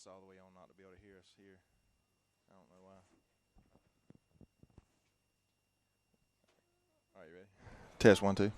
this all the way on not to be able to hear us here. I don't know why. All right, you ready? Test 1, 2. Yeah.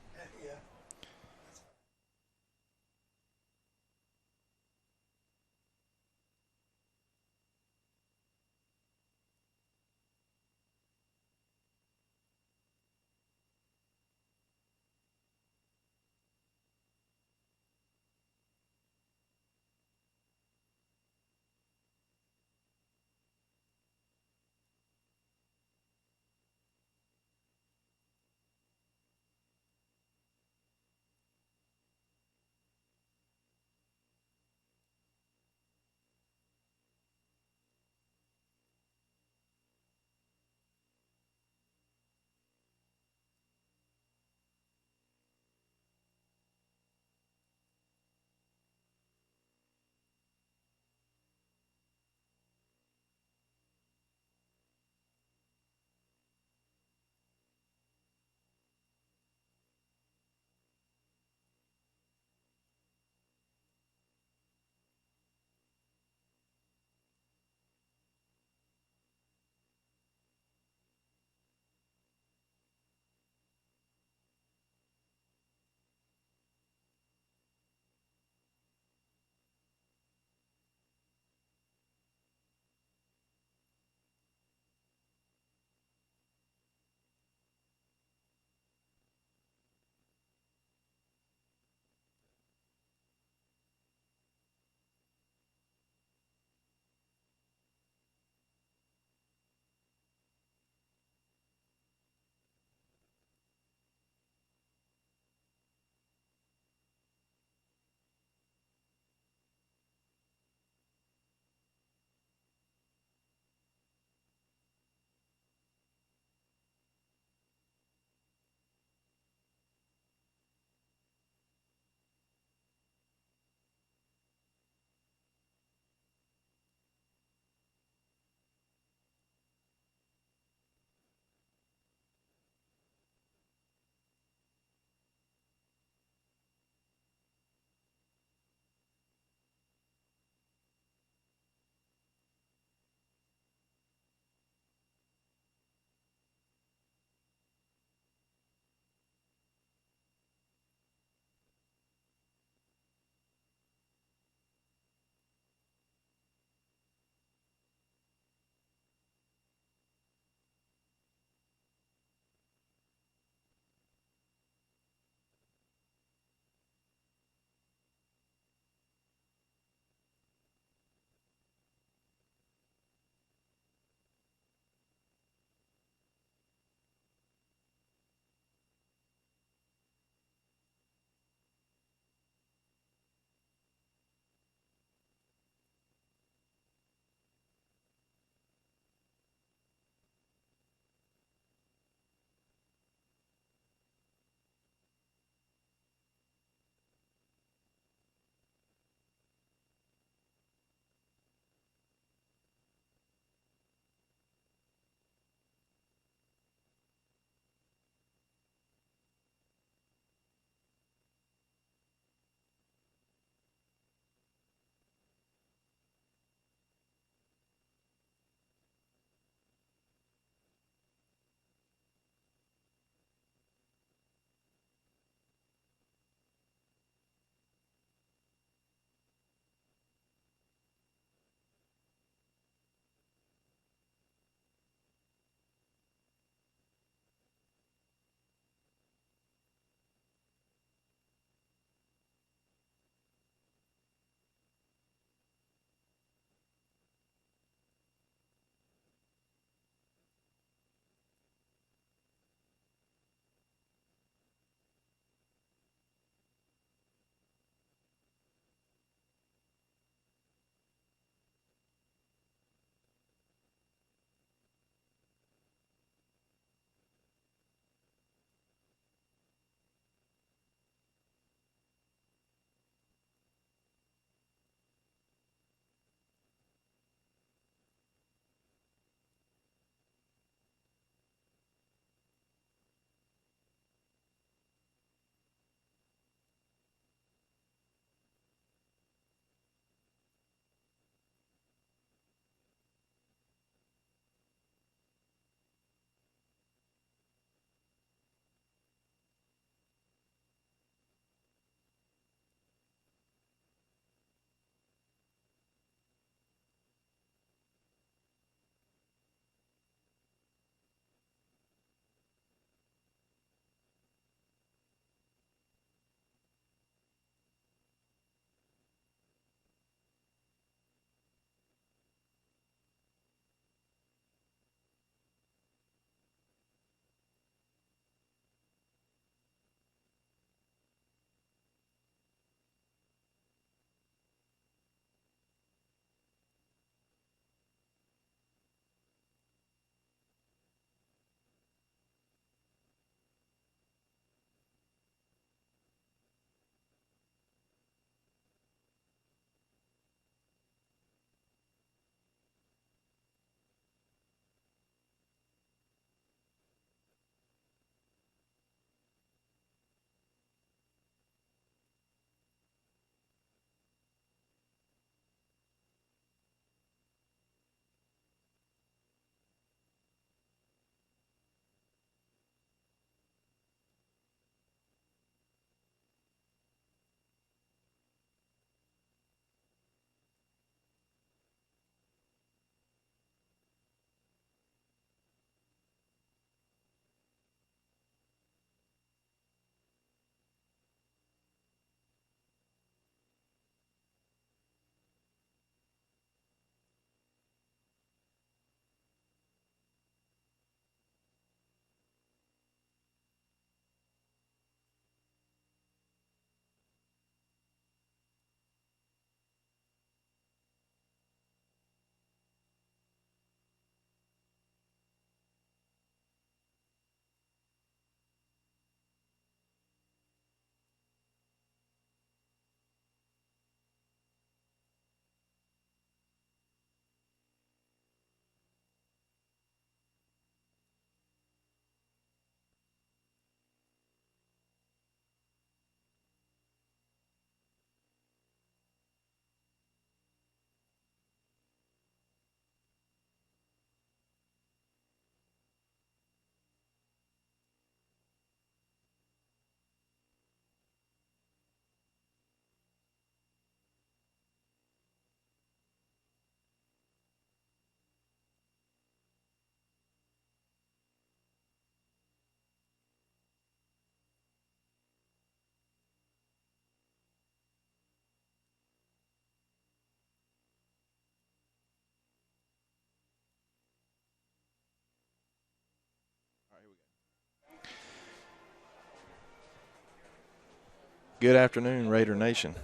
Good afternoon, Raider Nation.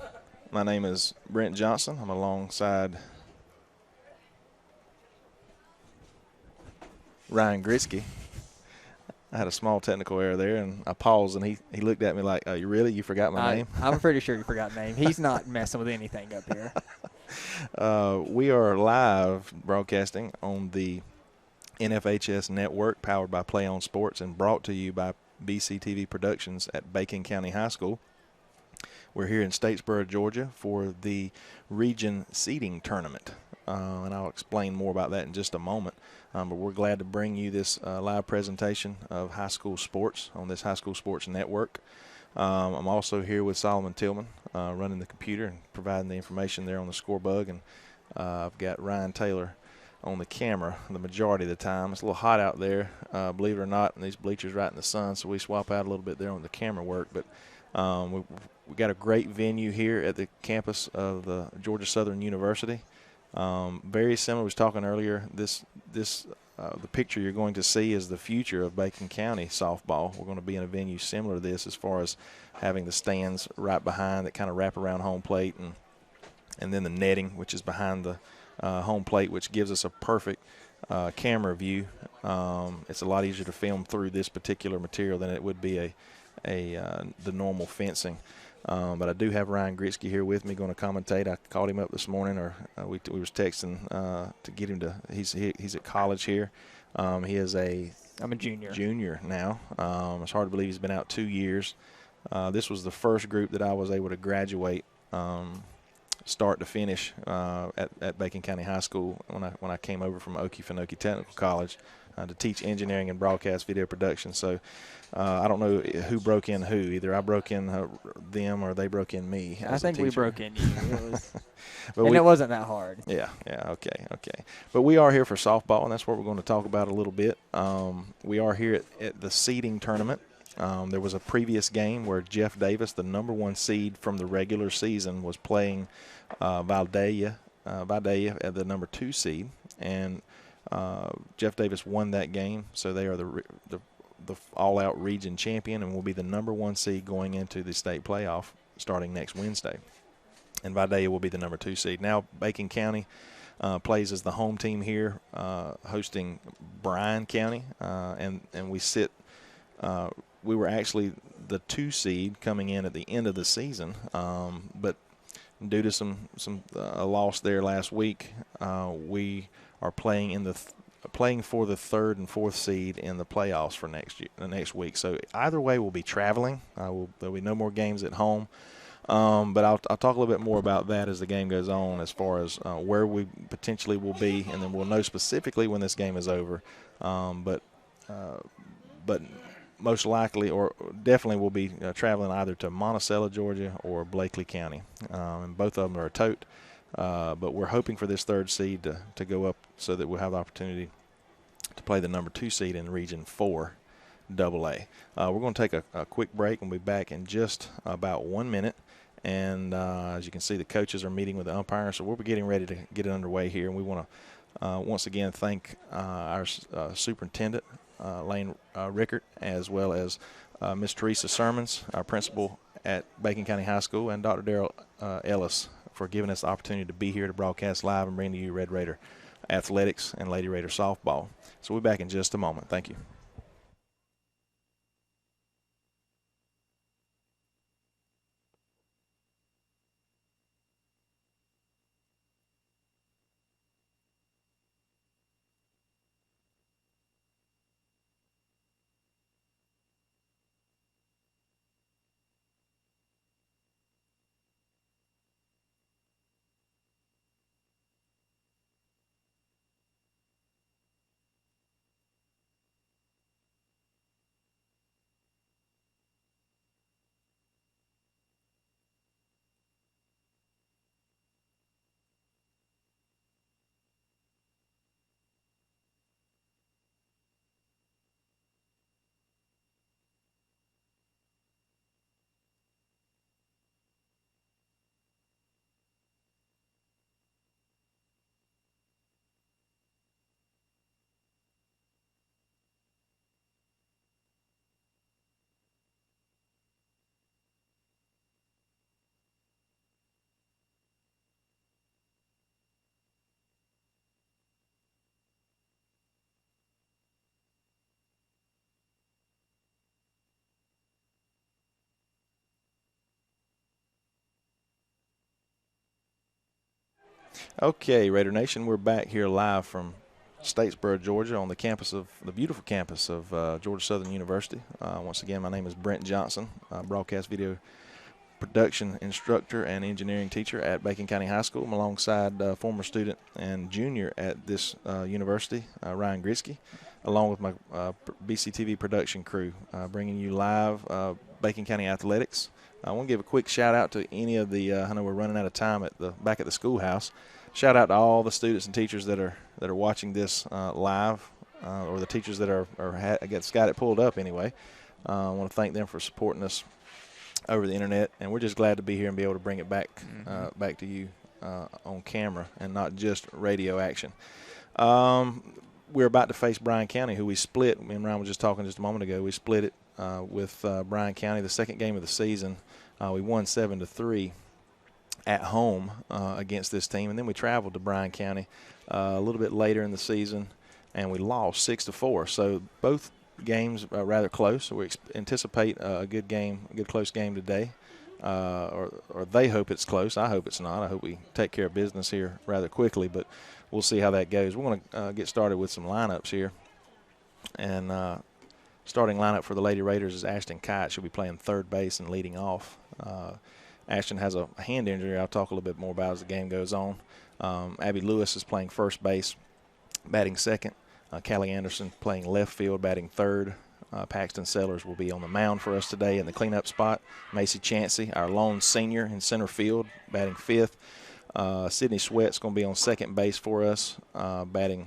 My name is Brent Johnson. I'm alongside Ryan Gritsky. I had a small technical error there, and I paused, and he looked at me like, "Oh, you forgot my name?" I'm pretty sure you forgot the name. He's not messing with anything up here. We are live broadcasting on the NFHS network, powered by Play On Sports, and brought to you by BCTV Productions at Bacon County High School. We're here in Statesboro, Georgia, for the region seeding tournament, and I'll explain more about that in just a moment. But we're glad to bring you this live presentation of high school sports on this high school sports network. I'm also here with Solomon Tillman, running the computer and providing the information there on the score bug, and I've got Ryan Taylor on the camera the majority of the time. It's a little hot out there, believe it or not, and these bleachers right in the sun, so we swap out a little bit there on the camera work. But we got a great venue here at the campus of the Georgia Southern University. Very similar. I was talking earlier. The picture you're going to see is the future of Bacon County softball. We're going to be in a venue similar to this, as far as having the stands right behind that kind of wrap around home plate, and then the netting, which is behind the home plate, which gives us a perfect camera view. It's a lot easier to film through this particular material than it would be the normal fencing. But I do have Ryan Gritsky here with me, going to commentate. I called him up this morning, or we was texting to get him to. He's at college here. I'm a junior. Junior now. It's hard to believe he's been out 2 years. This was the first group that I was able to graduate, start to finish, at Bacon County High School when I came over from Okefenokee Technical College to teach engineering and broadcast video production. So I don't know who broke in who. Either I broke in them, or they broke in me. I think we broke in you. It wasn't that hard. Yeah, okay. But we are here for softball, and that's what we're going to talk about a little bit. We are here at the seeding tournament. There was a previous game where Jeff Davis, the number 1 seed from the regular season, was playing Vidalia at the number 2 seed, and Jeff Davis won that game, so they are the all-out region champion, and will be the number 1 seed going into the state playoff starting next Wednesday. And Vidalia will be the number 2 seed. Now Bacon County plays as the home team here, hosting Bryan County, and we sit. We were actually the 2 seed coming in at the end of the season, but due to a loss there last week, we are playing playing for the 3rd and 4th seed in the playoffs for next week. So either way, we'll be traveling. There'll be no more games at home. But I'll talk a little bit more about that as the game goes on, as far as where we potentially will be, and then we'll know specifically when this game is over. But most likely, or definitely, we'll be traveling either to Monticello, Georgia, or Blakely County, and both of them are a tote. But we're hoping for this 3rd seed to go up, so that we'll have the opportunity to play the number 2 seed in Region 4 AA. We're going to take a quick break, and we'll be back in just about 1 minute. And as you can see, the coaches are meeting with the umpires, so we'll be getting ready to get it underway here. And we want to once again thank our superintendent, Lane Rickert, as well as Ms. Teresa Sermons, our principal at Bacon County High School, and Dr. Darrell Ellis, for giving us the opportunity to be here to broadcast live and bring to you Red Raider athletics and Lady Raider softball. So we'll be back in just a moment. Thank you. Okay, Raider Nation, we're back here live from Statesboro, Georgia, on the beautiful campus of Georgia Southern University. Once again, my name is Brent Johnson, broadcast video production instructor and engineering teacher at Bacon County High School. I'm alongside former student and junior at this university, Ryan Gritsky, along with my BCTV production crew, bringing you live Bacon County athletics. I want to give a quick shout out to any of the. I know we're running out of time back at the schoolhouse. Shout out to all the students and teachers that are watching this live, or the teachers that got it pulled up anyway. I want to thank them for supporting us over the internet, and we're just glad to be here and be able to bring it back back to you on camera and not just radio action. We're about to face Bryan County, who we split. Me and Ryan was just talking just a moment ago. We split it with Bryan County, the second game of the season. We won 7-3 at home against this team, and then we traveled to Bryan County a little bit later in the season, and we lost 6-4. So both games are rather close. So we anticipate a good close game today, or they hope it's close. I hope it's not. I hope we take care of business here rather quickly, but we'll see how that goes. We're going to get started with some lineups here, and starting lineup for the Lady Raiders is Ashton Kite. She'll be playing third base and leading off. Ashton has a hand injury I'll talk a little bit more about as the game goes on. Abby Lewis is playing first base, batting second. Callie Anderson playing left field, batting third. Paxton Sellers will be on the mound for us today in the cleanup spot. Macy Chansey, our lone senior, in center field, batting fifth. Sydney Sweat's going to be on second base for us, batting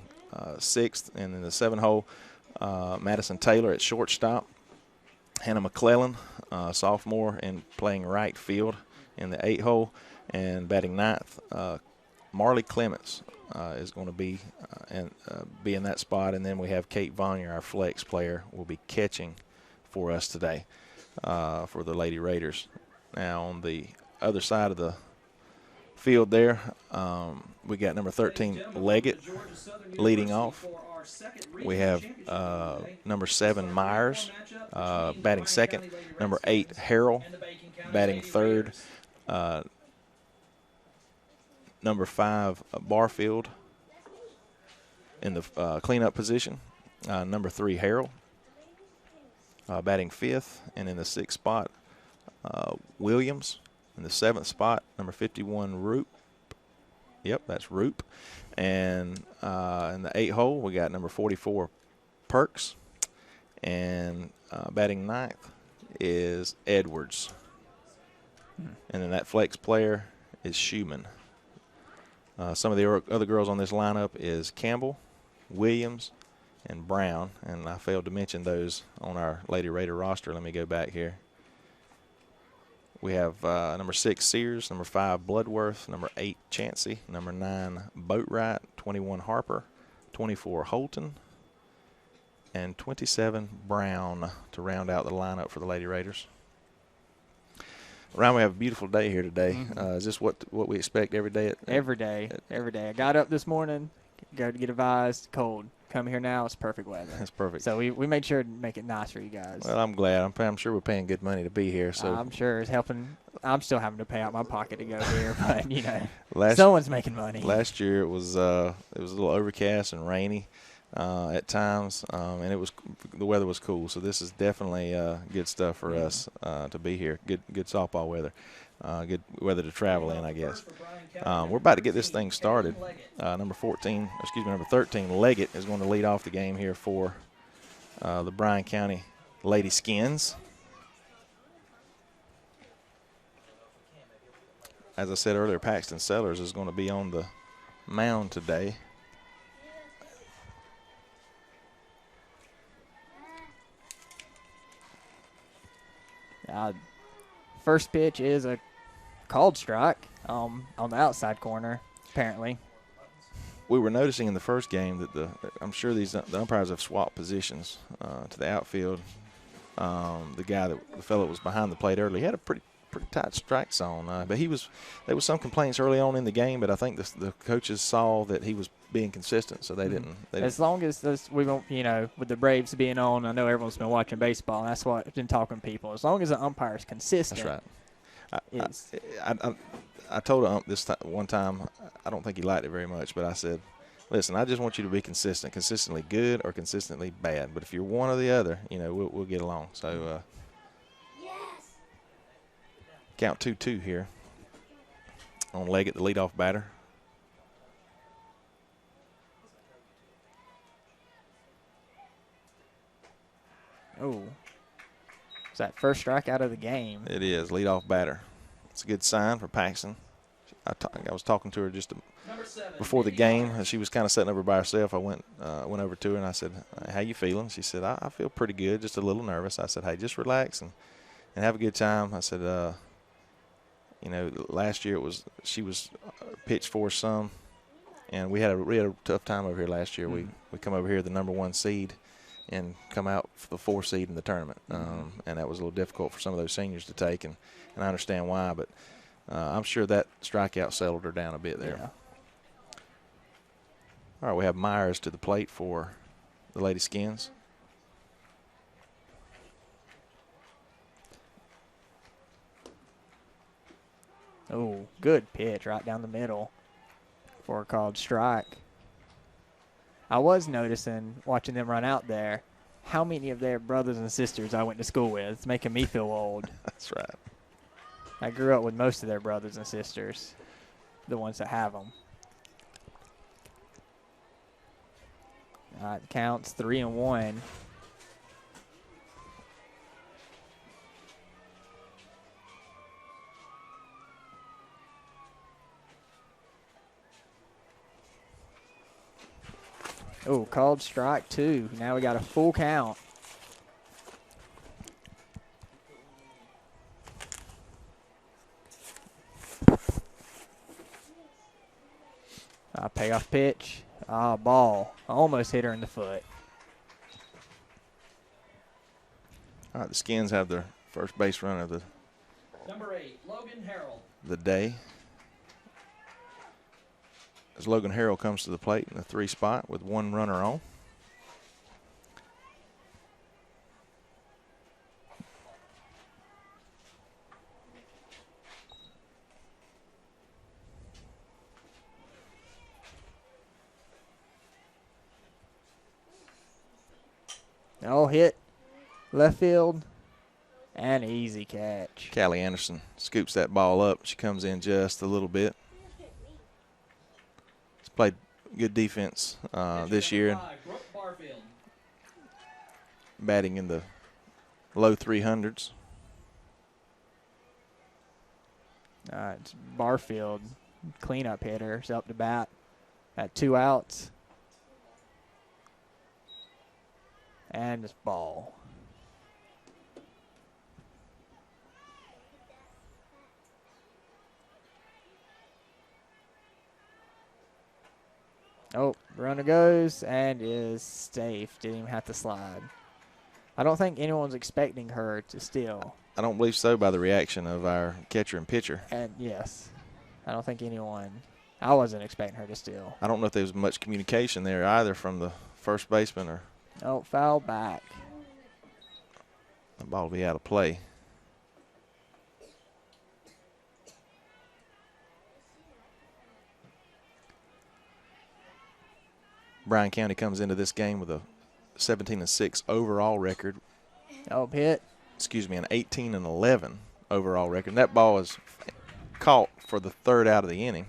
sixth. And in the 7-hole, Madison Taylor at shortstop. Hannah McClellan, sophomore, and playing right field in the 8-hole. And batting ninth, Marley Clements is going to be in that spot. And then we have Kate Vonier, our flex player, will be catching for us today for the Lady Raiders. Now on the other side of the field there, we got number 13, Leggett, leading off. We have number 7, Myers, batting second. Number 8, Harrell, batting third. Number 5, Barfield in the cleanup position. Number 3, Harrell, batting fifth. And in the 6th spot, Williams. In the 7th spot, number 51, Roop. Yep, that's Roop. And in the 8-hole, we got number 44, Perks. And batting ninth is Edwards. And then that flex player is Schumann. Some of the other girls on this lineup is Campbell, Williams, and Brown. And I failed to mention those on our Lady Raider roster. Let me go back here. We have number 6, Sears, number 5, Bloodworth, number 8, Chansey, number 9, Boatwright, 21, Harper, 24, Holton, and 27, Brown to round out the lineup for the Lady Raiders. Ryan, we have a beautiful day here today. Is this what we expect every day? Every day. I got up this morning, go to get advised, cold. Come here now, it's perfect weather. That's perfect. So we made sure to make it nice for you guys. Well, I'm glad. I'm sure we're paying good money to be here. So I'm sure it's helping. I'm still having to pay out my pocket to go here, but someone's making money. Last year it was a little overcast and rainy at times, and the weather was cool. So this is definitely good stuff for us to be here. Good softball weather. Good weather to travel in, I guess. We're about to get this thing started. Number 13, Leggett is going to lead off the game here for the Bryan County Lady Skins. As I said earlier, Paxton Sellers is going to be on the mound today. First pitch is a called strike on the outside corner, apparently. We were noticing in the first game that I'm sure the umpires have swapped positions to the outfield. The fellow that was behind the plate early, he had a pretty tight strike zone, but there was some complaints early on in the game, but I think the coaches saw that he was being consistent, so they didn't. As long as we won't, with the Braves being on, I know everyone's been watching baseball, and that's what I've been talking to people. As long as the umpire is consistent. That's right. I told this one time, I don't think he liked it very much, but I said, listen, I just want you to be consistent, consistently good or consistently bad. But if you're one or the other, we'll get along. So count 2-2 here on Leggett, the leadoff batter. Oh, it's that first strikeout of the game. It is, leadoff batter. It's a good sign for Paxton. I was talking to her just before the game. She was kind of sitting over by herself. I went over to her and I said, how you feeling? She said, I feel pretty good, just a little nervous. I said, hey, just relax and have a good time. I said, last year she was pitched for some, and we had a tough time over here last year. We come over here the number 1 seed and come out for the 4 seed in the tournament, and that was a little difficult for some of those seniors to take, and I understand why, but I'm sure that strikeout settled her down a bit there. Yeah. All right, we have Myers to the plate for the Lady Skins. Oh, good pitch right down the middle for a called strike. I was noticing, watching them run out there, how many of their brothers and sisters I went to school with. It's making me feel old. That's right. I grew up with most of their brothers and sisters, the ones that have them. All right, counts 3-1. Oh, called strike 2. Now we got a full count. Payoff pitch. Ball. Almost hit her in the foot. All right, the Skins have their first base run of the Number 8, Logan Harrell. The day. As Logan Harrell comes to the plate in the 3 spot with 1 runner on. Oh, hit left field and easy catch. Callie Anderson scoops that ball up. She comes in just a little bit. She's played good defense this year. Batting in the low 300s. It's Barfield, cleanup hitter. She's up to bat at 2 outs. And this ball. Oh, runner goes and is safe. Didn't even have to slide. I don't think anyone's expecting her to steal. I don't believe so by the reaction of our catcher and pitcher. And yes, I don't think anyone. I wasn't expecting her to steal. I don't know if there was much communication there either from the first baseman or. Oh, foul back. The ball will be out of play. Bryan County comes into this game with a 17-6 overall record. Oh, hit. Excuse me, an 18-11 overall record. And that ball is caught for the 3rd out of the inning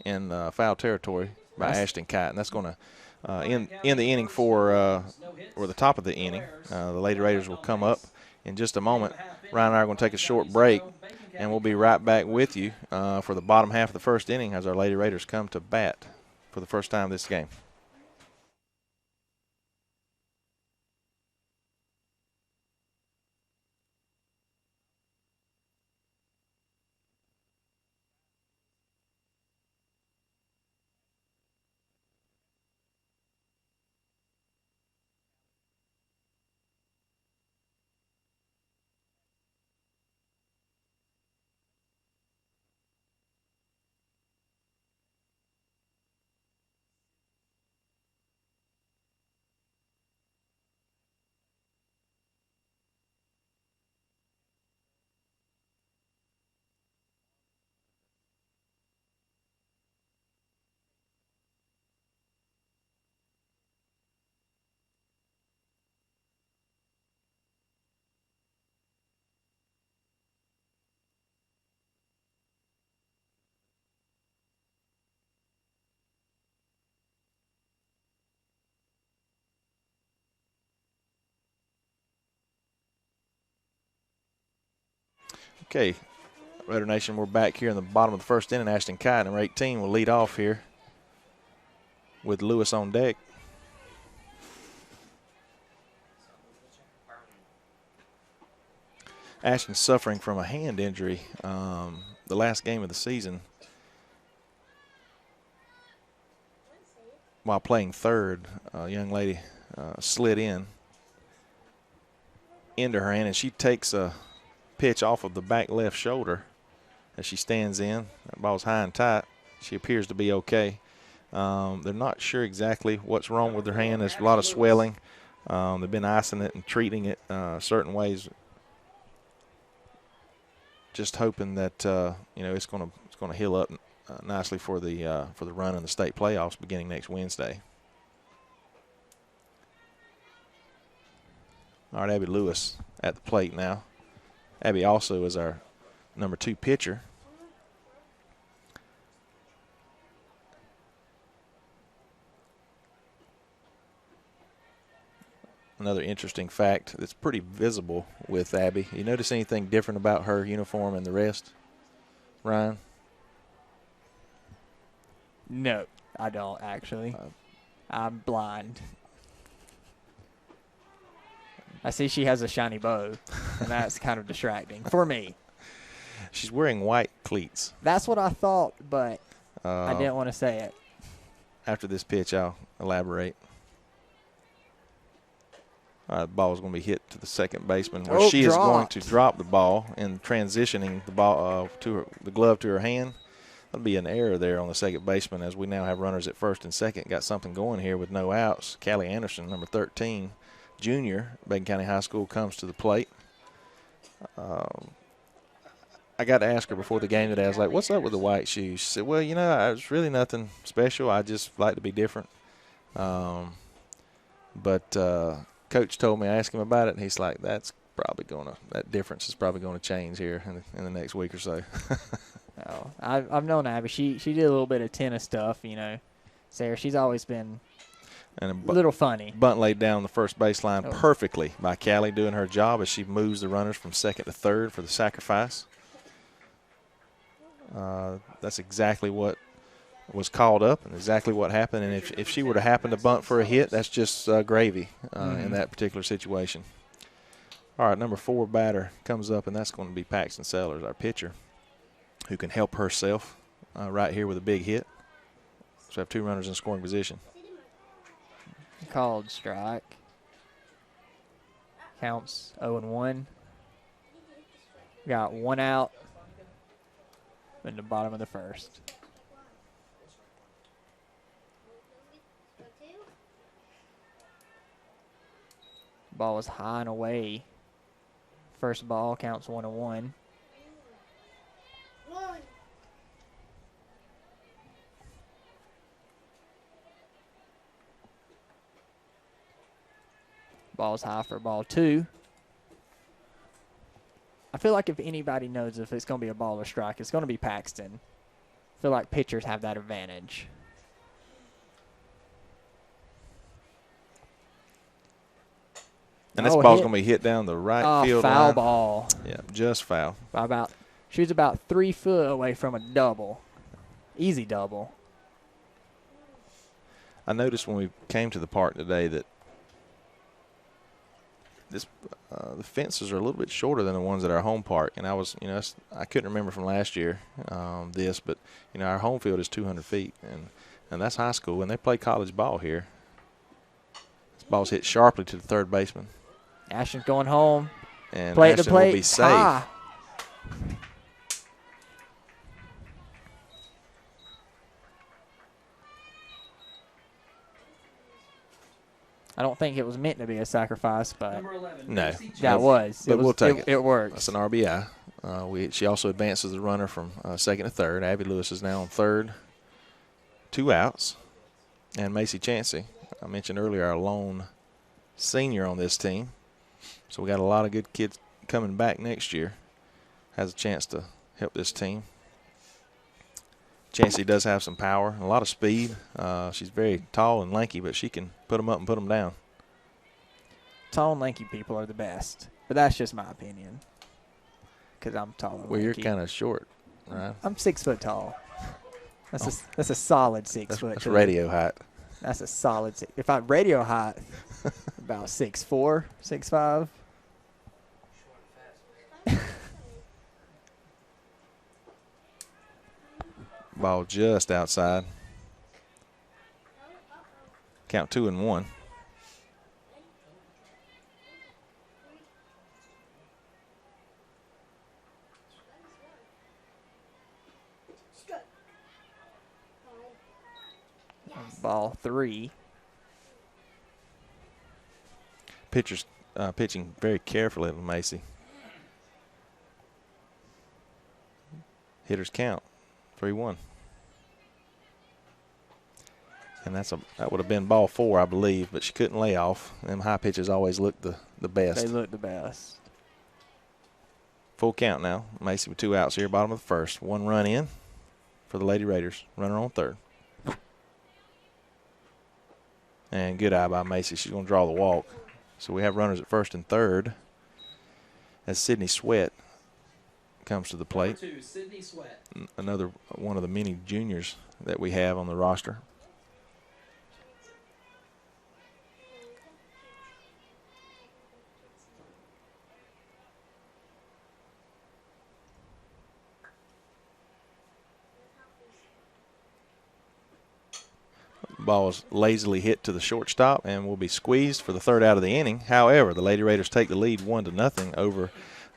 in foul territory by Ashton Kite, and that's going to end the inning or the top of the inning. The Lady Raiders will come up in just a moment. Ryan and I are going to take a short break, and we'll be right back with you for the bottom half of the first inning as our Lady Raiders come to bat for the first time this game. Okay, Raider Nation, we're back here in the bottom of the first inning. Ashton Kite, number 18, will lead off here with Lewis on deck. Ashton's suffering from a hand injury the last game of the season. While playing third, a young lady slid into her hand, and she takes a pitch off of the back left shoulder as she stands in. That ball's high and tight. She appears to be okay. They're not sure exactly what's wrong with her hand. There's a lot of swelling. They've been icing it and treating it certain ways, just hoping that it's going to heal up nicely for the run in the state playoffs beginning next Wednesday. All right, Abby Lewis at the plate now. Abby also is our number 2 pitcher. Another interesting fact that's pretty visible with Abby. You notice anything different about her uniform and the rest, Ryan? No, I don't actually. I'm blind. I see she has a shiny bow, and that's kind of distracting for me. She's wearing white cleats. That's what I thought, but I didn't want to say it. After this pitch, I'll elaborate. The ball is going to be hit to the second baseman, where she is going to drop the ball and transitioning the ball the glove to her hand. That'll be an error there on the second baseman, as we now have runners at first and second. Got something going here with no outs. Callie Anderson, number 13, junior, Bacon County High School, comes to the plate. I got to ask her before the game today. I was like, "What's up with the white shoes?" She said, "Well, it's really nothing special. I just like to be different." But Coach told me, I asked him about it, and he's like, that difference is probably going to change here in the next week or so. Oh, I've known Abby. She did a little bit of tennis stuff, Sarah, she's always been a little funny. Bunt laid down the first baseline perfectly by Callie, doing her job as she moves the runners from second to third for the sacrifice. That's exactly what was called up and exactly what happened. And if she were to happen to bunt for a hit, that's just gravy in that particular situation. All right, number 4 batter comes up, and that's going to be Paxton Sellers, our pitcher, who can help herself right here with a big hit. So we have 2 runners in scoring position. Called strike. Counts 0-1. Got 1 out in the bottom of the first. Ball was high and away. First ball counts 1-1. Ball's high for ball 2. I feel like if anybody knows if it's going to be a ball or strike, it's going to be Paxton. I feel like pitchers have that advantage. And this ball's going to be hit down the right field line. Foul ball. Yeah, just foul. She was about 3 foot away from a double. Easy double. I noticed when we came to the park today that the fences are a little bit shorter than the ones at our home park. And I couldn't remember from last year but our home field is 200 feet. And that's high school, and they play college ball here. This ball's hit sharply to the third baseman. Ashton's going home. And plate Ashton to plate. will be safe. I don't think it was meant to be a sacrifice, but Number 11, no, that was. But we'll take it. It works. That's an RBI. She also advances the runner from second to third. Abby Lewis is now on third. 2 outs. And Macy Chansey, I mentioned earlier, our lone senior on this team. So we got a lot of good kids coming back next year. Has a chance to help this team. Chansey does have some power and a lot of speed. She's very tall and lanky, but she can put them up and put them down. Tall and lanky people are the best, but that's just my opinion. because I'm tall. And Well, you're lanky. kind of short, right? I'm 6 foot tall. That's a solid 6 foot. That's too. radio height. That's a solid 6. If I'm radio height, about 6'4", 6'5". Ball just outside. Count 2-1. Ball 3. Pitcher's pitching very carefully to Macy. Hitters count 3-1. And that would have been ball 4, I believe, but she couldn't lay off. Them high pitches always look the best. They look the best. Full count now. Macy with 2 outs here, bottom of the first. 1 run in for the Lady Raiders. Runner on third. And good eye by Macy. She's going to draw the walk. So we have runners at first and third as Sydney Sweat comes to the plate. Number 2, Sydney Sweat. Another one of the many juniors that we have on the roster. Ball is lazily hit to the shortstop and will be squeezed for the 3rd out of the inning. However, the Lady Raiders take the lead 1-0 over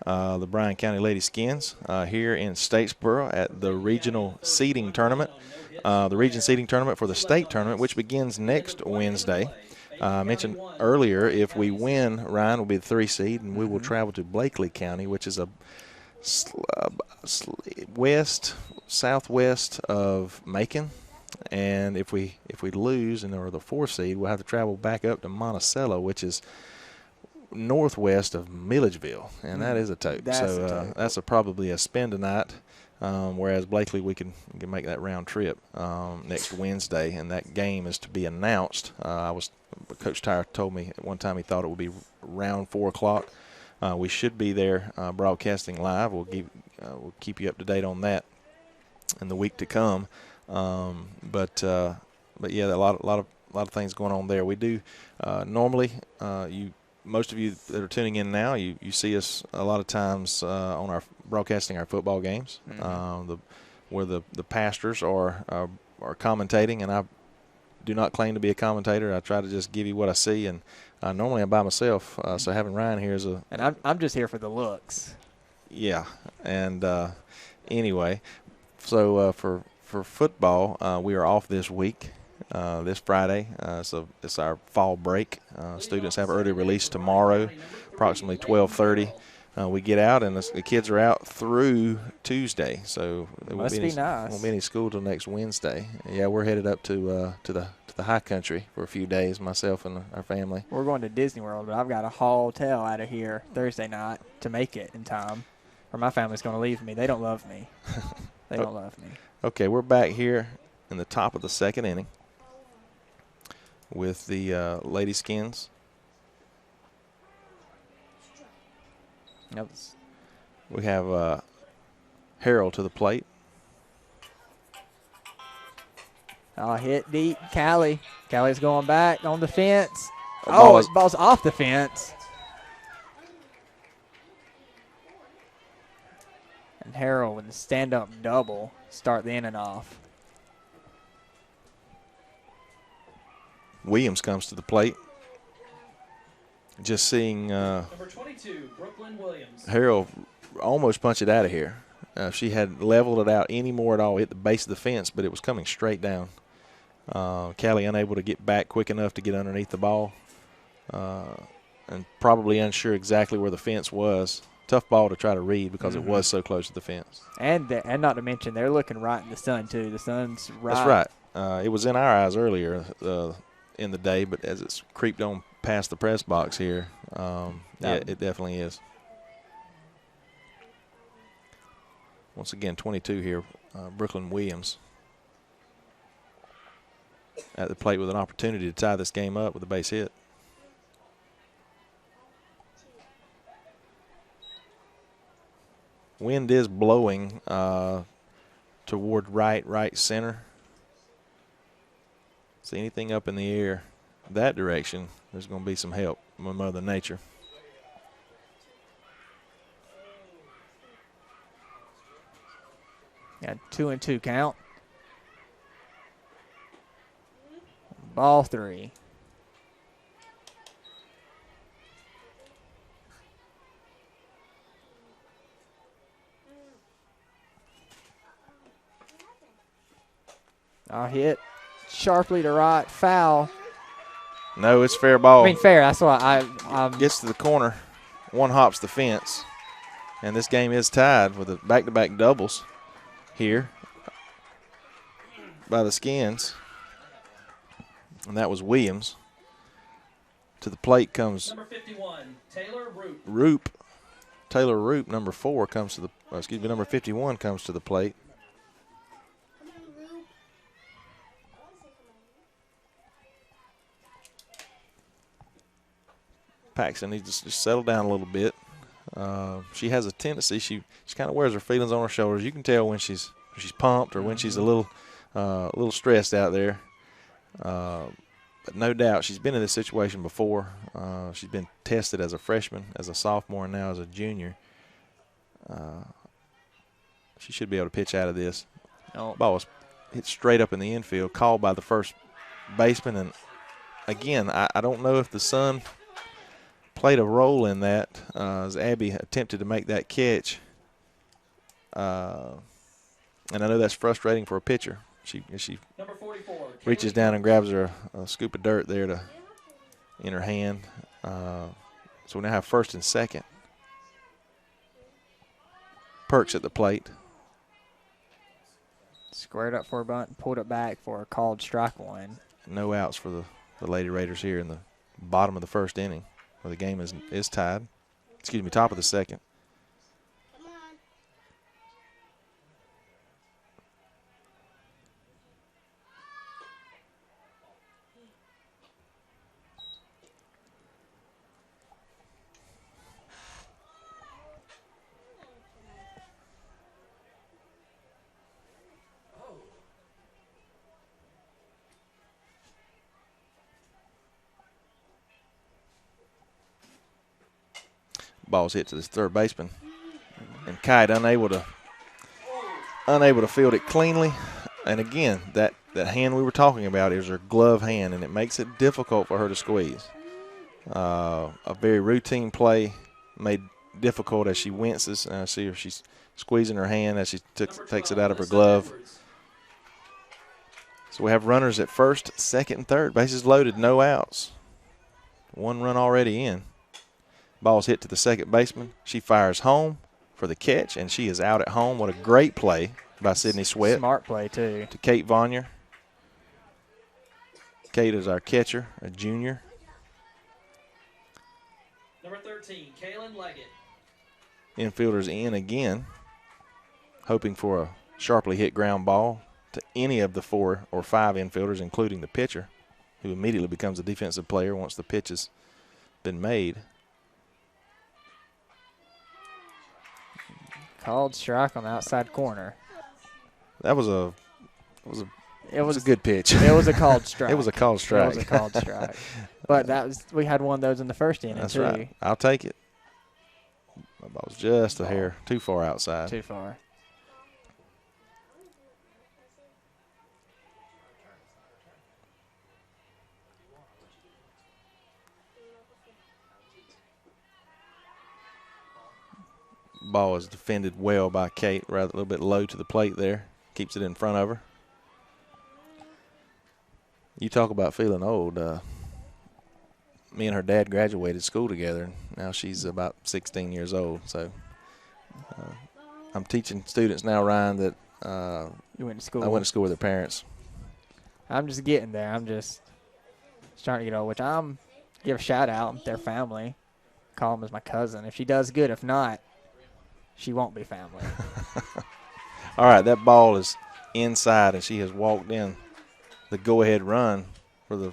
the Bryan County Lady Skins here in Statesboro at the regional seeding tournament. The region seeding tournament for the state tournament, which begins next Wednesday. I mentioned earlier, if we win, Ryan will be the 3 seed, and we will travel to Blakely County, which is a southwest of Macon. And if we lose and are the 4th seed, we'll have to travel back up to Monticello, which is northwest of Milledgeville, and that is a tote. That's probably a spend a night. Whereas Blakely, we can make that round trip next Wednesday, and that game is to be announced. Coach Tyre told me at one time he thought it would be around 4 o'clock. We should be there broadcasting live. We'll keep you up to date on that in the week to come. But yeah, a lot of things going on there. We do normally most of you that are tuning in now, you see us a lot of times on our broadcasting our football games, where the pastors are commentating, and I do not claim to be a commentator. I try to just give you what I see, and normally I'm by myself. So having Ryan here is and I'm just here for the looks. Yeah, and anyway, so for football, we are off this week. This Friday, so it's our fall break. Students have early release tomorrow, approximately 12:30. We get out, and the kids are out through Tuesday, so there won't be any school till next Wednesday. Yeah, we're headed up to the high country for a few days, myself and our family. We're going to Disney World, but I've got a hotel out of here Thursday night to make it in time, or my family's going to leave me. They don't love me. They don't love me. Okay, we're back here in the top of the 2nd inning with the Lady Skins. Yep. We have Harold to the plate. Hit deep. Callie's going back on the fence. Ball's off the fence. And Harold with a stand-up double start the inning off. Williams comes to the plate. Just seeing Number 22, Brooklyn Williams. Harold almost punch it out of here. She had leveled it out any more at all, hit the base of the fence, but it was coming straight down. Callie unable to get back quick enough to get underneath the ball, and probably unsure exactly where the fence was. Tough ball to try to read because it was so close to the fence. And not to mention, they're looking right in the sun, too. The sun's right. That's right. It was in our eyes earlier in the day, but as it's creeped on past the press box here, yeah, it definitely is. Once again, 22 here, Brooklyn Williams at the plate with an opportunity to tie this game up with a base hit. Wind is blowing toward right center. See anything up in the air that direction, there's going to be some help from Mother Nature. Got 2-2 count. Ball 3. Our hit sharply to right, foul. No, it's fair ball. I mean, fair. That's why I Gets to the corner, one hops the fence, and this game is tied with a back-to-back doubles here by the Skins. And that was Williams. To the plate comes Number 51, Taylor Roop. Roop. Taylor Roop, number 4, comes to the number 51 comes to the plate. Paxton needs to just settle down a little bit. She has a tendency, she kind of wears her feelings on her shoulders. You can tell when she's pumped or when she's a little stressed out there. But no doubt she's been in this situation before. She's been tested as a freshman, as a sophomore, and now as a junior. She should be able to pitch out of this. Nope. Ball was hit straight up in the infield, called by the first baseman. And again, I don't know if the sun played a role in that as Abby attempted to make that catch. And I know that's frustrating for a pitcher. She Number 44, reaches down and grabs her a scoop of dirt there in her hand. So we now have first and second. Perks at the plate. squared up for a bunt, pulled it back for a called strike one. No outs for the Lady Raiders here in the bottom of the first inning, where the game is tied. Excuse me, top of the second. Ball's hit to this third baseman, and Kite unable to field it cleanly. And again, that hand we were talking about is her glove hand, and it makes it difficult for her to squeeze. A very routine play made difficult as she winces. And I see her; she's squeezing her hand as she takes it out of her glove. So we have runners at first, second, and third. Bases loaded, no outs. One run already in. Ball's hit to the second baseman. She fires home for the catch, and she is out at home. What a great play by Sydney Sweat. Smart play, too. To Kate Vonyer. Kate is our catcher, a junior. Number 13, Kaylin Leggett. Infielders in again, hoping for a sharply hit ground ball to any of the 4 or 5 infielders, including the pitcher, who immediately becomes a defensive player once the pitch has been made. Called strike on the outside corner. That was a good pitch. It was a called strike. It was a called strike. It was a called strike. But we had one of those in the first inning, That's too. right. I'll take it. My ball was just a hair too far outside. Too far. Ball is defended well by Kate, rather a little bit low to the plate there. Keeps it in front of her. You talk about feeling old. Me and her dad graduated school together. Now she's about 16 years old. So I'm teaching students now, Ryan, that You went to school. I went to school with their parents. I'm just getting there. I'm just starting to get old, which I'm give a shout out their family. Call them as my cousin. If she does good, if not, she won't be family. All right, that ball is inside, and she has walked in the go-ahead run for the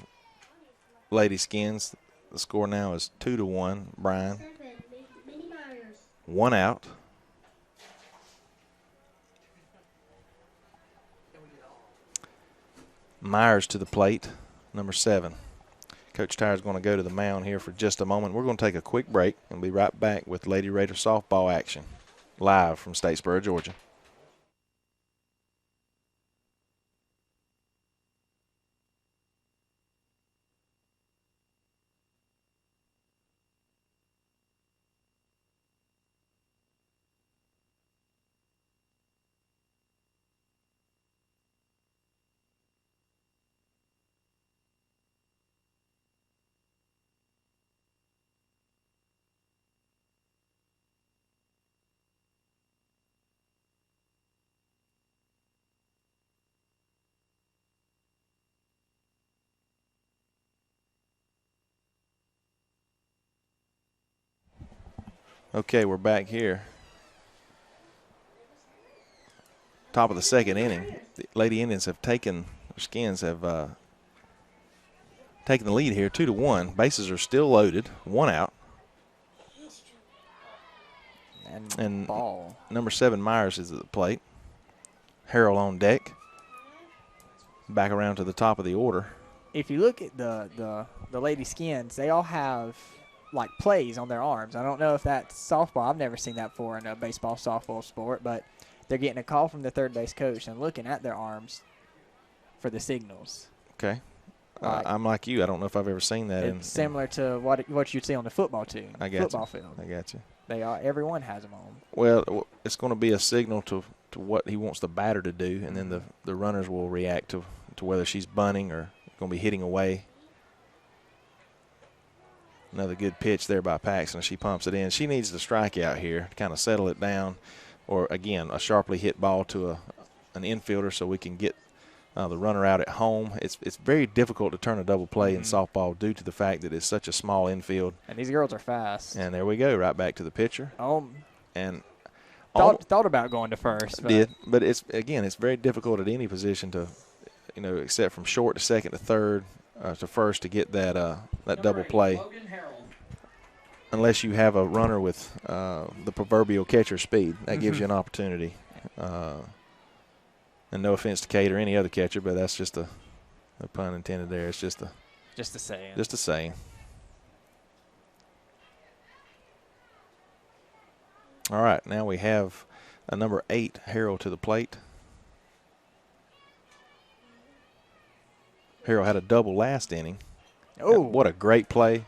Lady Skins. The score now is 2-1, Bryan. 1 out. Myers to the plate, number 7. Coach Tyre's going to go to the mound here for just a moment. We're going to take a quick break and be right back with Lady Raider softball action live from Statesboro, Georgia. Okay, we're back here. Top of the second inning. The Lady Indians have taken, their Skins have taken the lead here, 2-1. Bases are still loaded, 1 out. And ball. Number 7, Myers, is at the plate. Harrell on deck. Back around to the top of the order. If you look at the Lady Skins, they all have like plays on their arms. I don't know if that's softball. I've never seen that before in a baseball, softball sport, but they're getting a call from the third base coach and looking at their arms for the signals. Okay. I'm like you. I don't know if I've ever seen that. It's similar to what you'd see on the football team. Football field. I got you. Everyone has them on. Well, it's going to be a signal to what he wants the batter to do, and then the runners will react to whether she's bunting or going to be hitting away. Another good pitch there by Paxton. She pumps it in. She needs the strikeout here to kind of settle it down, or, again, a sharply hit ball to an infielder so we can get the runner out at home. It's very difficult to turn a double play in softball due to the fact that it's such a small infield. And these girls are fast. And there we go, right back to the pitcher. And thought about going to first. But it's very difficult at any position to, except from short to second to third to first to get that double play. Unless you have a runner with the proverbial catcher speed. That gives you an opportunity. And no offense to Kate or any other catcher, but that's just a pun intended there. It's just a saying. Just a saying. All right, now we have a number 8, Harrell, to the plate. Harrell had a double last inning. Oh, what a great play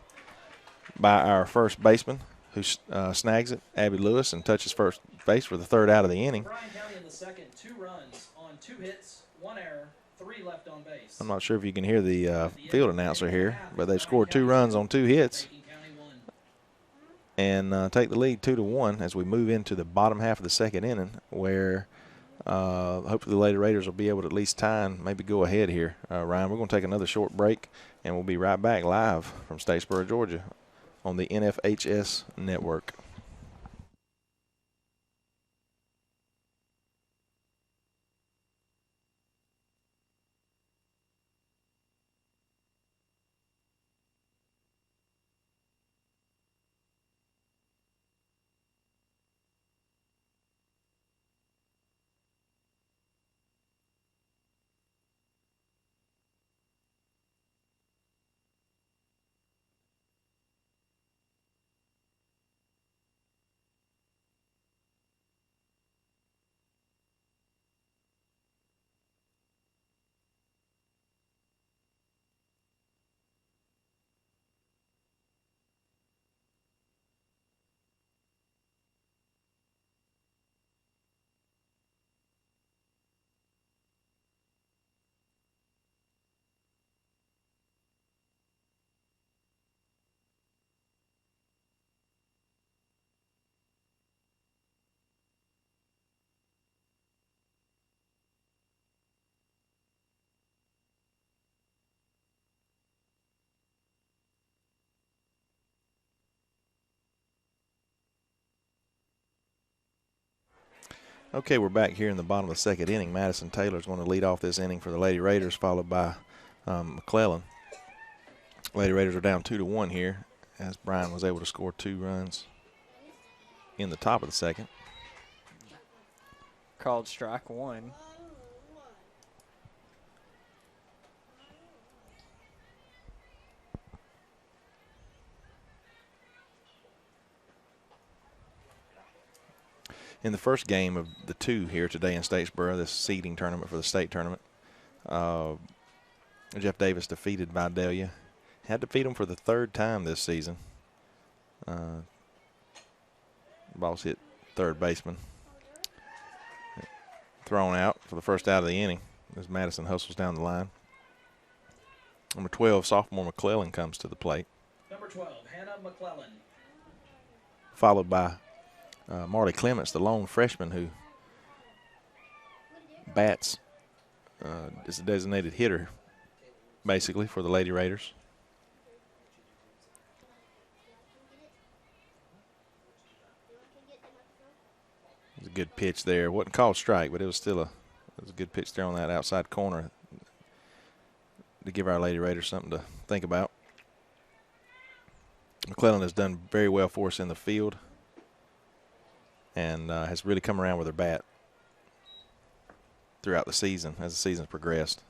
by our first baseman, who snags it, Abby Lewis, and touches first base for the 3rd out of the inning. Bryan County in the second, 2 runs on 2 hits, 1 error, 3 left on base. I'm not sure if you can hear the field announcer here, but they've scored 2 runs on 2 hits and take the lead 2-1 as we move into the bottom half of the second inning, where hopefully the Lady Raiders will be able to at least tie and maybe go ahead here. Ryan, we're going to take another short break, and we'll be right back live from Statesboro, Georgia on the NFHS network. Okay, we're back here in the bottom of the second inning. Madison Taylor is going to lead off this inning for the Lady Raiders, followed by McClellan. Lady Raiders are down 2-1 here, as Bryan was able to score 2 runs in the top of the second. Called strike 1. In the first game of the 2 here today in Statesboro, this seeding tournament for the state tournament, Jeff Davis defeated Vidalia. Had to defeat him for the 3rd time this season. Ball's hit third baseman. Thrown out for the first out of the inning as Madison hustles down the line. Number 12, sophomore McClellan comes to the plate. Number 12, Hannah McClellan. Followed by Marley Clements, the lone freshman who bats, is a designated hitter, basically, for the Lady Raiders. It was a good pitch there. Wasn't called strike, but it was still a good pitch there on that outside corner to give our Lady Raiders something to think about. McClellan has done very well for us in the field and has really come around with her bat throughout the season as the season's progressed.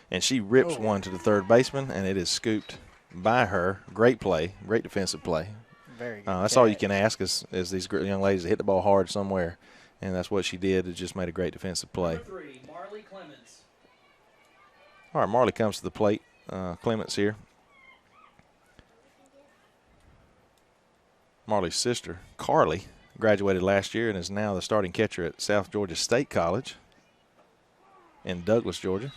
And she rips one to the third baseman, and it is scooped by her. Great play, great defensive play. Very good. That's all you can ask is these young ladies to hit the ball hard somewhere, and that's what she did. It just made a great defensive play. Number 3, Marley Clements. All right, Marley comes to the plate. Clements here. Marley's sister, Carly, graduated last year and is now the starting catcher at South Georgia State College in Douglas, Georgia.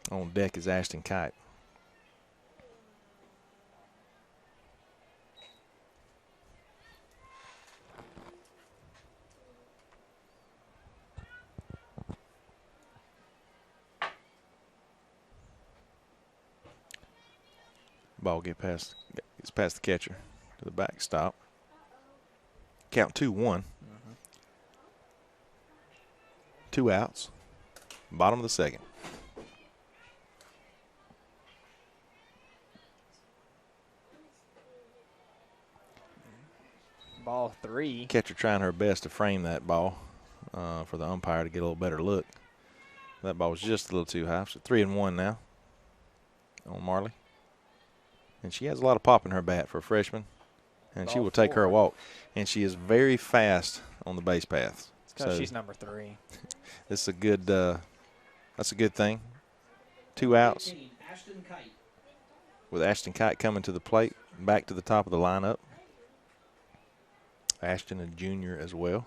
On deck is Ashton Kite. Ball gets past the catcher to the backstop. Count 2-1. 2 outs. Bottom of the second. Ball 3. Catcher trying her best to frame that ball for the umpire to get a little better look. That ball was just a little too high. So 3-1 now on Marley. And she has a lot of pop in her bat for a freshman. And she will take her a walk. And she is very fast on the base paths. It's because she's number 3. This is a good, that's a good thing. 2 outs 18, Ashton Kite. with Ashton Kite coming to the plate, back to the top of the lineup. Ashton, a junior as well.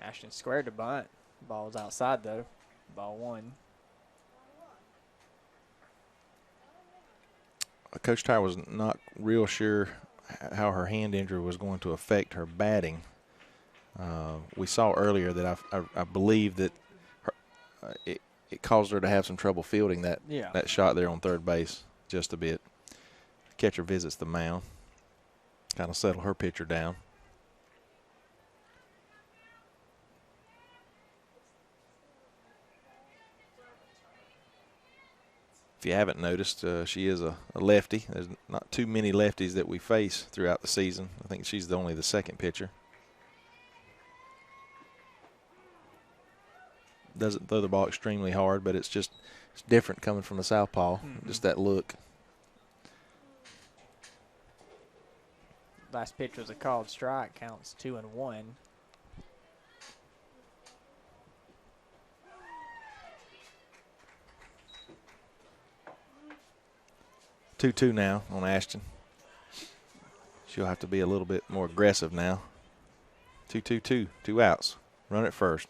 Ashton squared to bunt. Ball's outside, though. Ball 1. Coach Tyre was not real sure how her hand injury was going to affect her batting. We saw earlier that I believe that it caused her to have some trouble fielding that shot there on third base just a bit. Catcher visits the mound, kind of settle her pitcher down. If you haven't noticed, she is a lefty. There's not too many lefties that we face throughout the season. I think she's only the second pitcher. Doesn't throw the ball extremely hard, but it's different coming from the southpaw. Just that look. Last pitch was a called strike. Counts 2-1. 2-2 now on Ashton. She'll have to be a little bit more aggressive now. 2-2-2, 2 outs. Run at first.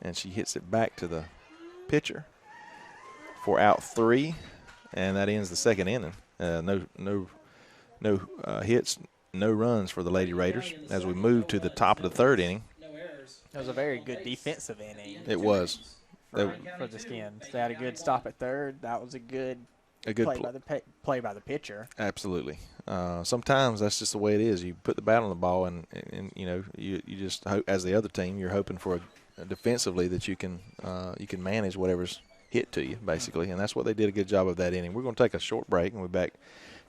And she hits it back to the pitcher for out 3, and that ends the second inning. No hits, no runs for the Lady Raiders as we move to the top of the third inning. It was a very good defensive inning. It was. For the Skins. They had a good stop at third. That was a good play by the pitcher. Absolutely. Sometimes that's just the way it is. You put the bat on the ball, and you know you just hope, as the other team, you're hoping for defensively that you can manage whatever's hit to you, basically. And that's what they did a good job of that inning. We're going to take a short break, and we're back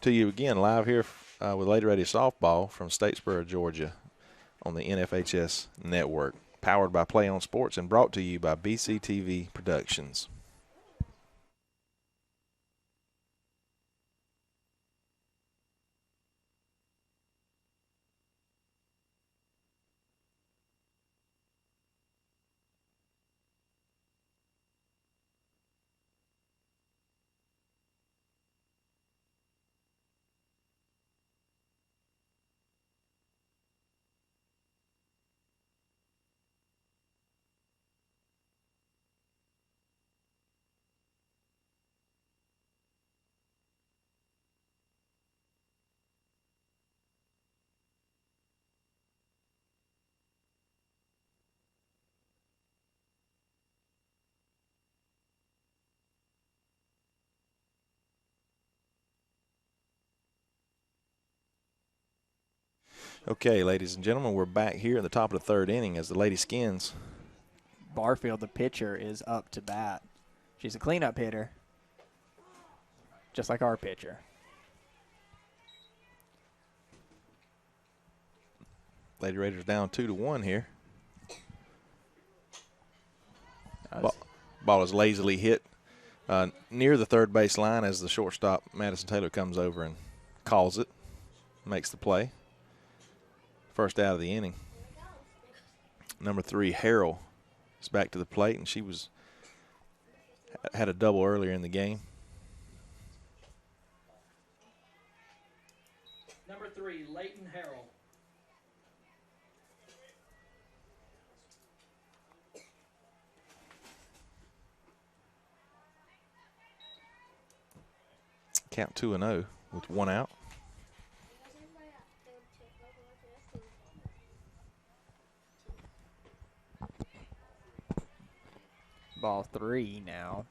to you again live here with Lady Ready Softball from Statesboro, Georgia on the NFHS Network, powered by Play on Sports and brought to you by BCTV Productions. Okay, ladies and gentlemen, we're back here at the top of the third inning as the Lady Skins. Barfield, the pitcher, is up to bat. She's a cleanup hitter, just like our pitcher. Lady Raiders down 2-1 here. Ball is lazily hit near the third base line as the shortstop, Madison Taylor, comes over and calls it, makes the play. First out of the inning. Number 3, Harrell, is back to the plate, and she had a double earlier in the game. Number 3, Leighton Harrell. Count 2-0 with 1 out. Ball 3 now.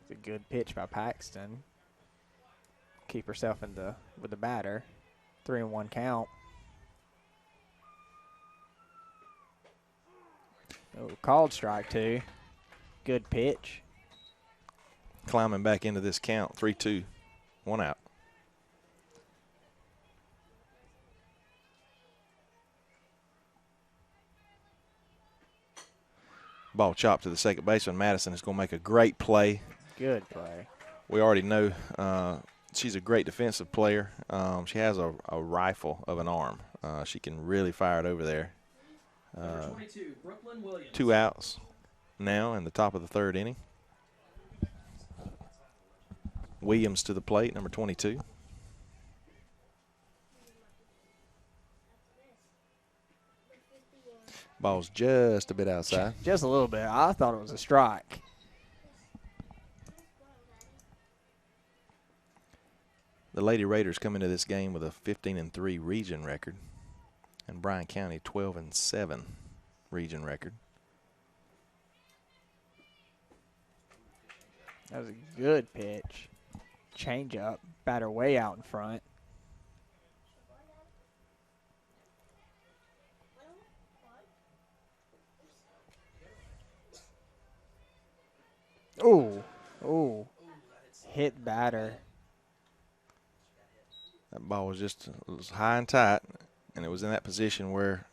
It's a good pitch by Paxton. Keep herself with the batter. 3-1 count. Oh, called strike 2. Good pitch. Climbing back into this count, 3-2, 1 out. Ball chopped to the second baseman. Madison is going to make a great play. Good play. We already know she's a great defensive player. She has a rifle of an arm. She can really fire it over there. Number 22, Brooklyn Williams. 2 outs now in the top of the third inning. Williams to the plate, number 22. Ball's just a bit outside. Just a little bit. I thought it was a strike. The Lady Raiders come into this game with a 15-3 region record, and Bryan County 12-7 region record. That was a good pitch. Change up, batter way out in front. Ooh, hit batter. That ball was just high and tight, and it was in that position where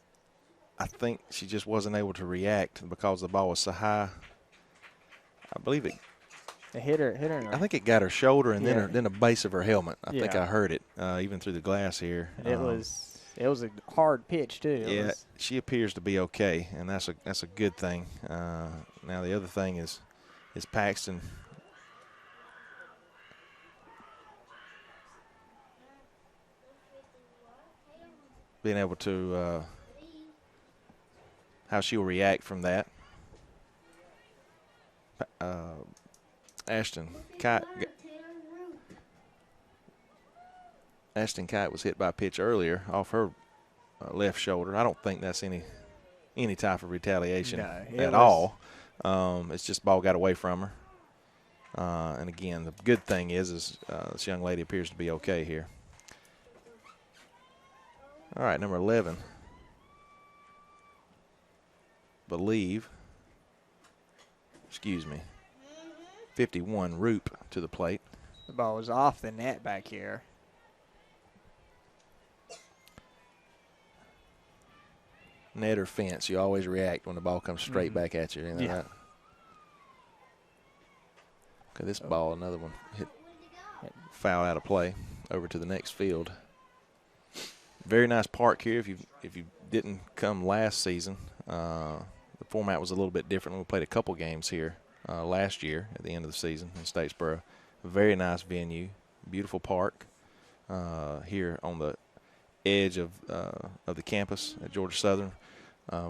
I think she just wasn't able to react because the ball was so high. I believe it. The hitter. I think it got her shoulder and Yeah. then the base of her helmet. I think Yeah. I heard it even through the glass here. And it was a hard pitch too. She appears to be okay, and that's a good thing. Now the other thing is Paxton being able to how she'll react from that. Ashton Kite was hit by a pitch earlier off her left shoulder. I don't think that's any type of retaliation at all. It's just ball got away from her. And again, the good thing is this young lady appears to be okay here. All right, number 11. Excuse me, 51, Roop to the plate. The ball was off the net back here. Net or fence, you always react when the ball comes straight back at you. You know Yeah. that? Okay, this ball, another one, hit foul out of play over to the next field. Very nice park here. If you didn't come last season, the format was a little bit different. We played a couple games here last year at the end of the season in Statesboro. Very nice venue, beautiful park here on the edge of the campus at Georgia Southern.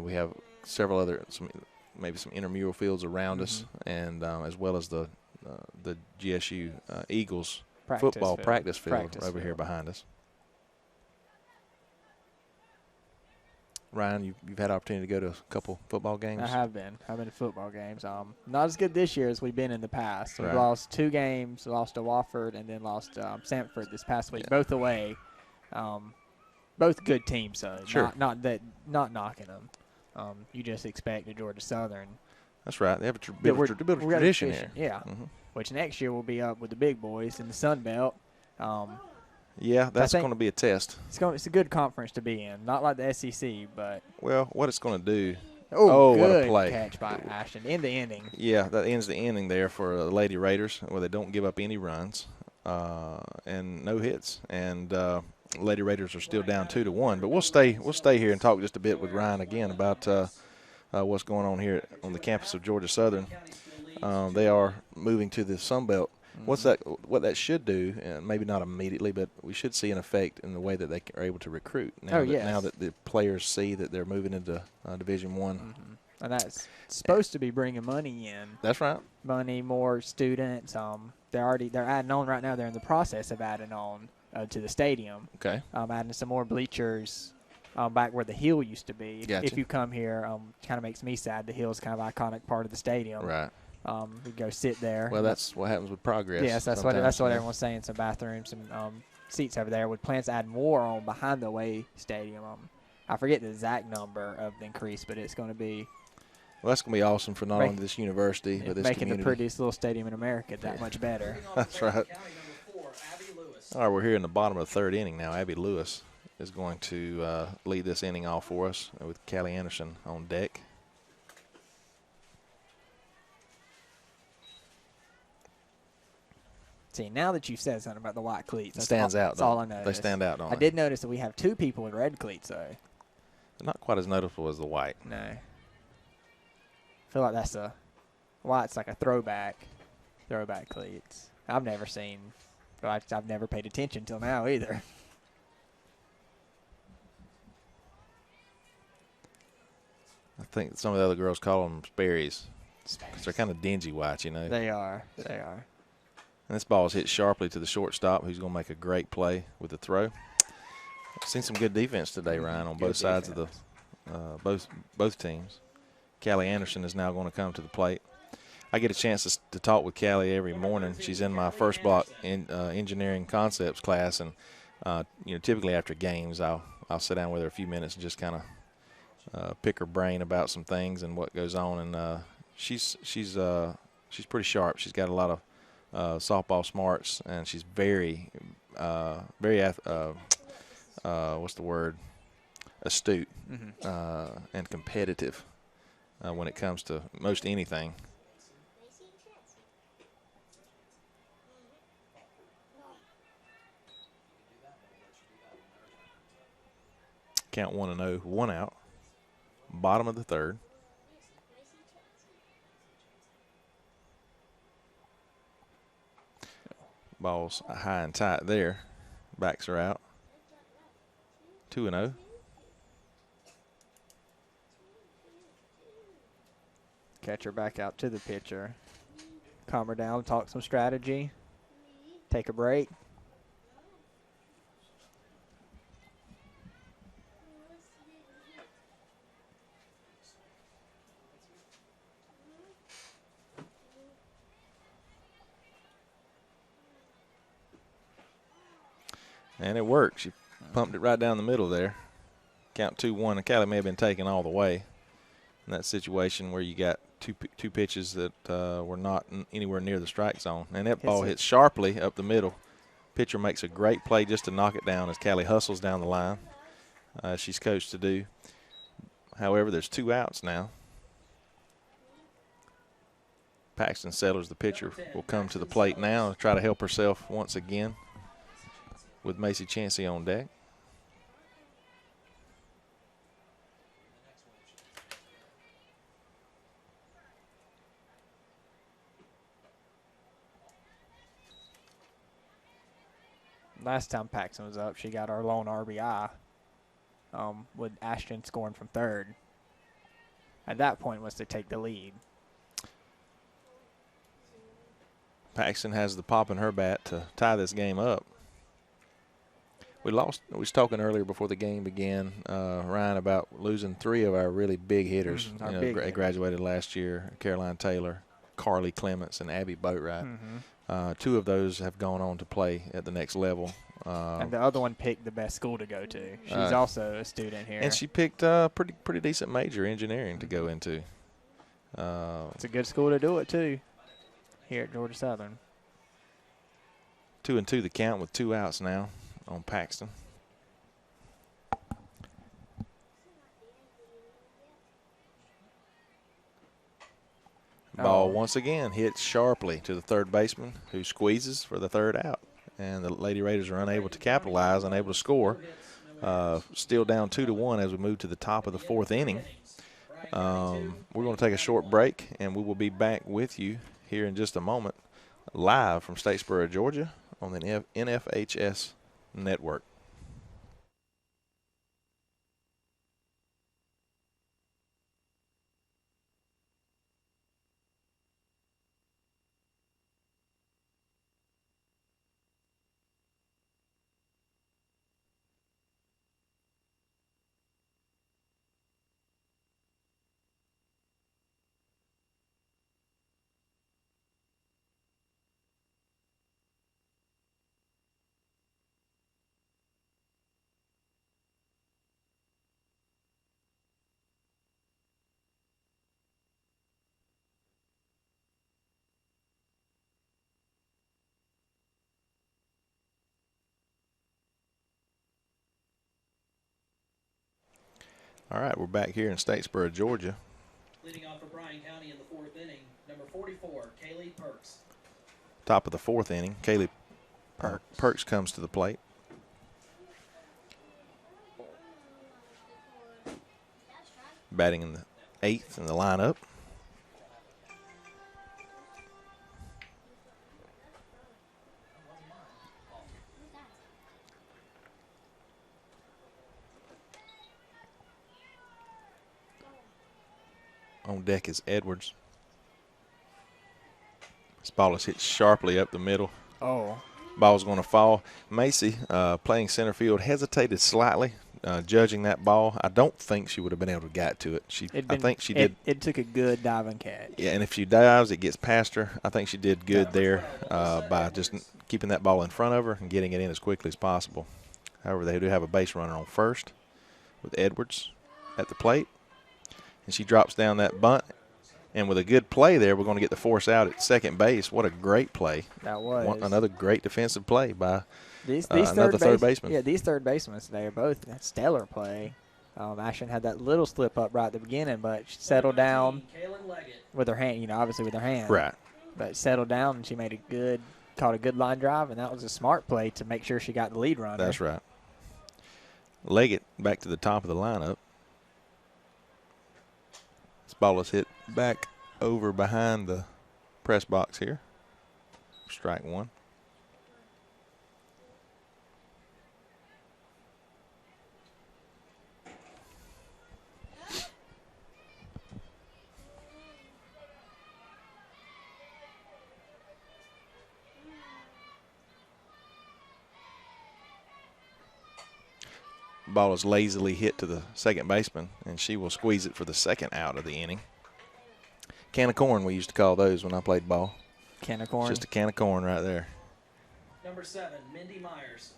We have several other maybe some intramural fields around us, and as well as the GSU Eagles football practice field over here behind us. Ryan, you've had opportunity to go to a couple football games? I have been. I've been to football games. Not as good this year as we've been in the past. We've Right. lost 2 games. We lost to Wofford and then lost to Sanford this past week, both away. Both good teams, so Sure. not knocking them. You just expect the Georgia Southern. That's right. They have a bit of a tradition here. Yeah, Mm-hmm. which next year will be up with the big boys in the Sun Belt. Yeah, that's going to be a test. It's a good conference to be in. Not like the SEC, but Well, what it's going to do. good what a play. catch by Ashton in the inning. Yeah, that ends the inning there for the Lady Raiders, where they don't give up any runs and no hits. And Lady Raiders are still down 2-1. But we'll stay here and talk just a bit with Ryan again about what's going on here on the campus of Georgia Southern. They are moving to the Sun Belt. What that should do, and maybe not immediately, but we should see an effect in the way that they are able to recruit. Now that the players see that they're moving into Division I. And that's supposed to be bringing money in. That's right. Money, more students. They're adding on right now. They're in the process of adding on to the stadium. Okay. Adding some more bleachers back where the hill used to be. Gotcha. If you come here, kind of makes me sad. The hill is kind of an iconic part of the stadium. Right. We go sit there. Well, that's what happens with progress. Yes, that's what everyone's saying. Some bathrooms, some seats over there. With plans to add more on behind the away stadium. I forget the exact number of the increase, but it's going to be. Well, that's going to be awesome for not only this university, but this making community. the prettiest little stadium in America that much better. That's right. All right, we're here in the bottom of the 3rd inning now. Abby Lewis is going to lead this inning off for us with Callie Anderson on deck. See, now that you've said something about the white cleats, That's all I noticed. They stand out, don't they? I did notice that we have 2 people with red cleats, though. They're not quite as noticeable as the white. No. I feel like that's white's like a throwback cleats. I've never seen, but I've never paid attention till now either. I think some of the other girls call them Sperry's. They're kind of dingy white, you know. They are. And this ball is hit sharply to the shortstop, who's going to make a great play with the throw. I've seen some good defense today, Ryan, on both sides of the both teams. Callie Anderson is now going to come to the plate. I get a chance to talk with Callie every morning. She's in my first block in engineering concepts class, and typically after games, I'll sit down with her a few minutes and just kind of pick her brain about some things and what goes on. And she's pretty sharp. She's got a lot of softball smarts, and she's very astute and competitive when it comes to most anything. Count 1-0, 1 out. Bottom of the 3rd. Ball's high and tight there. Backs are out. 2-0. Catcher back out to the pitcher. Calm her down, talk some strategy. Take a break. And it worked. She pumped it right down the middle there. Count 2-1. And Callie may have been taken all the way in that situation where you got two pitches that were not anywhere near the strike zone. And that ball hits sharply up the middle. Pitcher makes a great play just to knock it down as Callie hustles down the line. She's coached to do. However, there's 2 outs now. Paxton Sellers, the pitcher, will come to the plate now and try to help herself once again with Macy Chansey on deck. Last time Paxton was up, she got our lone RBI with Ashton scoring from third. At that point was to take the lead. Paxton has the pop in her bat to tie this game up. We was talking earlier before the game began, Ryan, about losing 3 of our really big hitters. Graduated last year, Caroline Taylor, Carly Clements, and Abby Boatwright. 2 of those have gone on to play at the next level. And the other one picked the best school to go to. She's also a student here. And she picked pretty decent major, engineering, to go into. It's a good school to do it, too, here at Georgia Southern. 2-2 the count with 2 outs now on Paxton. Ball once again hits sharply to the third baseman, who squeezes for the 3rd out. And the Lady Raiders are unable to capitalize, unable to score. Still down 2-1 as we move to the top of the 4th inning. We're going to take a short break, and we will be back with you here in just a moment, live from Statesboro, Georgia, on the NFHS network. All right, we're back here in Statesboro, Georgia. Leading off for Bryan County in the 4th inning, number 44, Kaylee Perks. Top of the 4th inning, Kaylee Perks comes to the plate. Batting in the 8th in the lineup. On deck is Edwards. This ball is hit sharply up the middle. Oh. Ball's going to fall. Macy, playing center field, hesitated slightly, judging that ball. I don't think she would have been able to get to it. I think she did. It took a good diving catch. Yeah, and if she dives, it gets past her. I think she did good there by just keeping that ball in front of her and getting it in as quickly as possible. However, they do have a base runner on first with Edwards at the plate. And she drops down that bunt. And with a good play there, we're going to get the force out at second base. What a great play. That was. Another great defensive play by these another third baseman. Yeah, these third basemen today are both stellar play. Ashton had that little slip up right at the beginning, but she settled down with her hand, obviously with her hand. Right. But settled down, and she caught a good line drive, and that was a smart play to make sure she got the lead runner. That's right. Leggett back to the top of the lineup. This ball is hit back over behind the press box here. Strike 1. Ball is lazily hit to the second baseman, and she will squeeze it for the 2nd out of the inning. Can of corn, we used to call those when I played ball. Can of corn. It's just a can of corn right there. Number 7, Mindy Myers.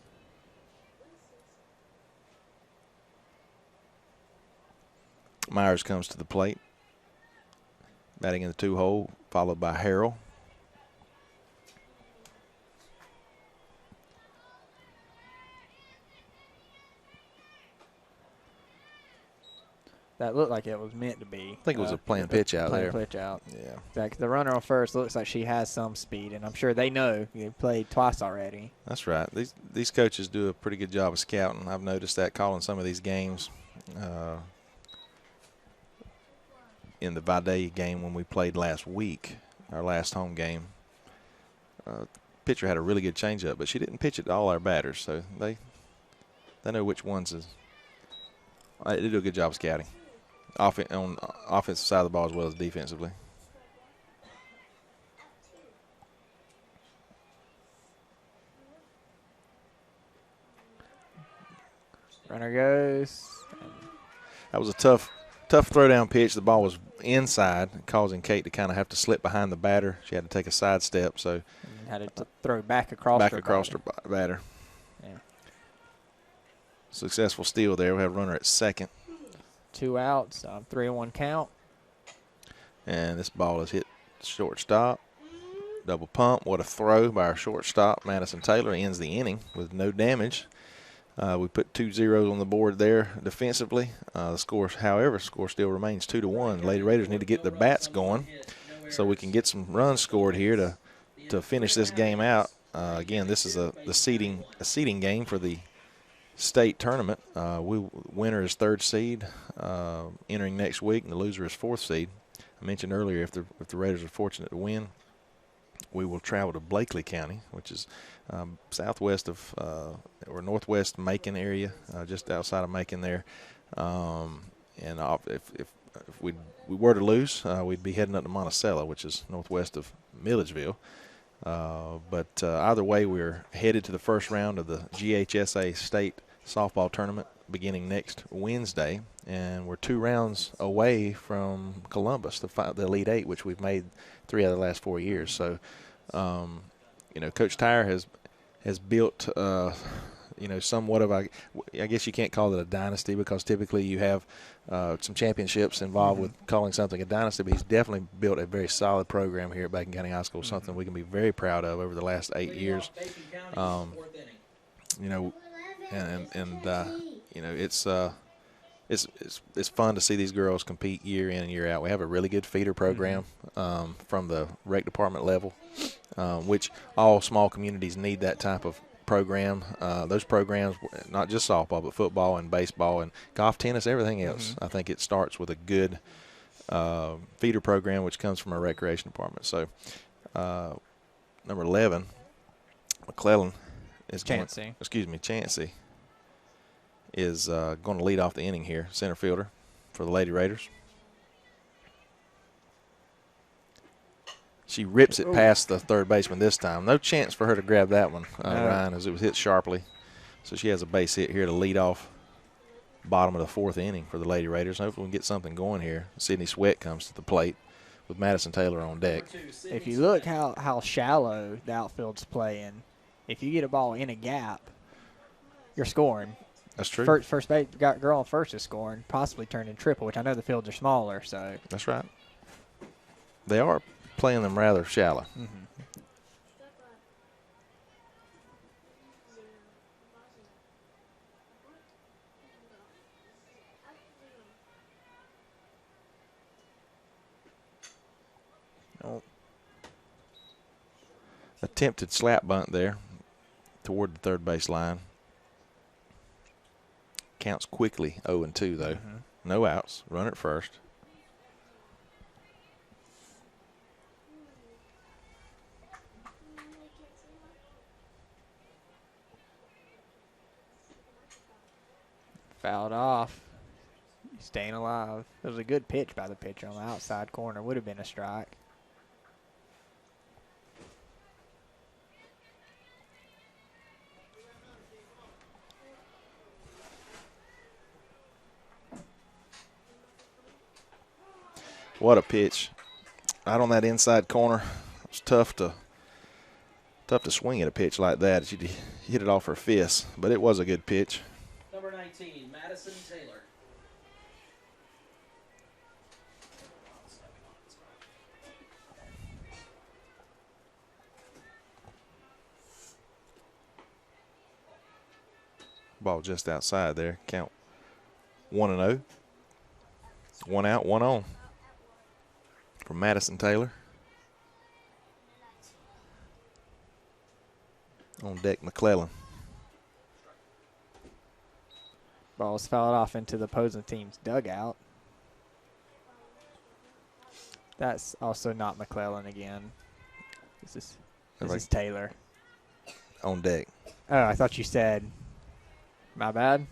Myers comes to the plate, batting in the 2-hole, followed by Harrell. That looked like it was meant to be. I think it was a planned pitch out there. Pitch out. Yeah. Like the runner on first looks like she has some speed, and I'm sure they know. They played twice already. That's right. These coaches do a pretty good job of scouting. I've noticed that calling some of these games. In the Vidalia game when we played last week, our last home game, pitcher had a really good changeup, but she didn't pitch it to all our batters, so they know which ones is. They do a good job of scouting, on offensive side of the ball as well as defensively. Runner goes. That was a tough throwdown pitch. The ball was inside, causing Kate to kind of have to slip behind the batter. She had to take a side step, so had to throw back across her batter. Yeah. Successful steal there. We have a runner at second. 2 outs, 3-1 count. And this ball is hit shortstop. Double pump. What a throw by our shortstop, Madison Taylor. Ends the inning with no damage. We put 2 zeros on the board there defensively. The score still remains 2-1. Lady Raiders need to get their bats going so we can get some runs scored here to finish this game out. Again, this is a seeding game for the state tournament. Winner is 3rd seed entering next week, and the loser is 4th seed. I mentioned earlier if the Raiders are fortunate to win, we will travel to Blakely County, which is southwest of or northwest Macon area, just outside of Macon there. And if we were to lose, we'd be heading up to Monticello, which is northwest of Milledgeville. But either way, we're headed to the first round of the GHSA State Softball Tournament beginning next Wednesday, and we're 2 rounds away from Columbus, the Elite Eight, which we've made 3 out of the last 4 years. So, Coach Tyre has built, somewhat of I guess you can't call it a dynasty because typically you have some championships involved with calling something a dynasty, but he's definitely built a very solid program here at Bacon County High School, something we can be very proud of over the last 8 years. It's fun to see these girls compete year in and year out. We have a really good feeder program from the rec department level, which all small communities need that type of program. Those programs, not just softball, but football and baseball and golf, tennis, everything else. I think it starts with a good feeder program, which comes from our recreation department. So, number 11, McClellan is Chancey is going to lead off the inning here, center fielder for the Lady Raiders. She rips it past the third baseman this time. No chance for her to grab that one, Ryan, as it was hit sharply. So she has a base hit here to lead off bottom of the 4th inning for the Lady Raiders. Hopefully we can get something going here. Sydney Sweat comes to the plate with Madison Taylor on deck. If you look how shallow the outfield's playing, if you get a ball in a gap, you're scoring. That's true. First base girl on first is scoring, possibly turning triple, which I know the fields are smaller. So that's right. They are playing them rather shallow. Attempted slap bunt there toward the third base line. Counts quickly 0-2 though. No outs. Runner at first. Fouled off. Staying alive. It was a good pitch by the pitcher on the outside corner. Would have been a strike. What a pitch. Out on that inside corner. It was tough to swing at a pitch like that. She hit it off her fist, but it was a good pitch. Number 19, Madison Taylor. Ball just outside there. Count 1-0. 1 out, 1 on from Madison Taylor. On deck, McClellan. Ball's fouled off into the opposing team's dugout. That's also not McClellan again. This is Taylor. On deck. Oh, I thought you said. My bad.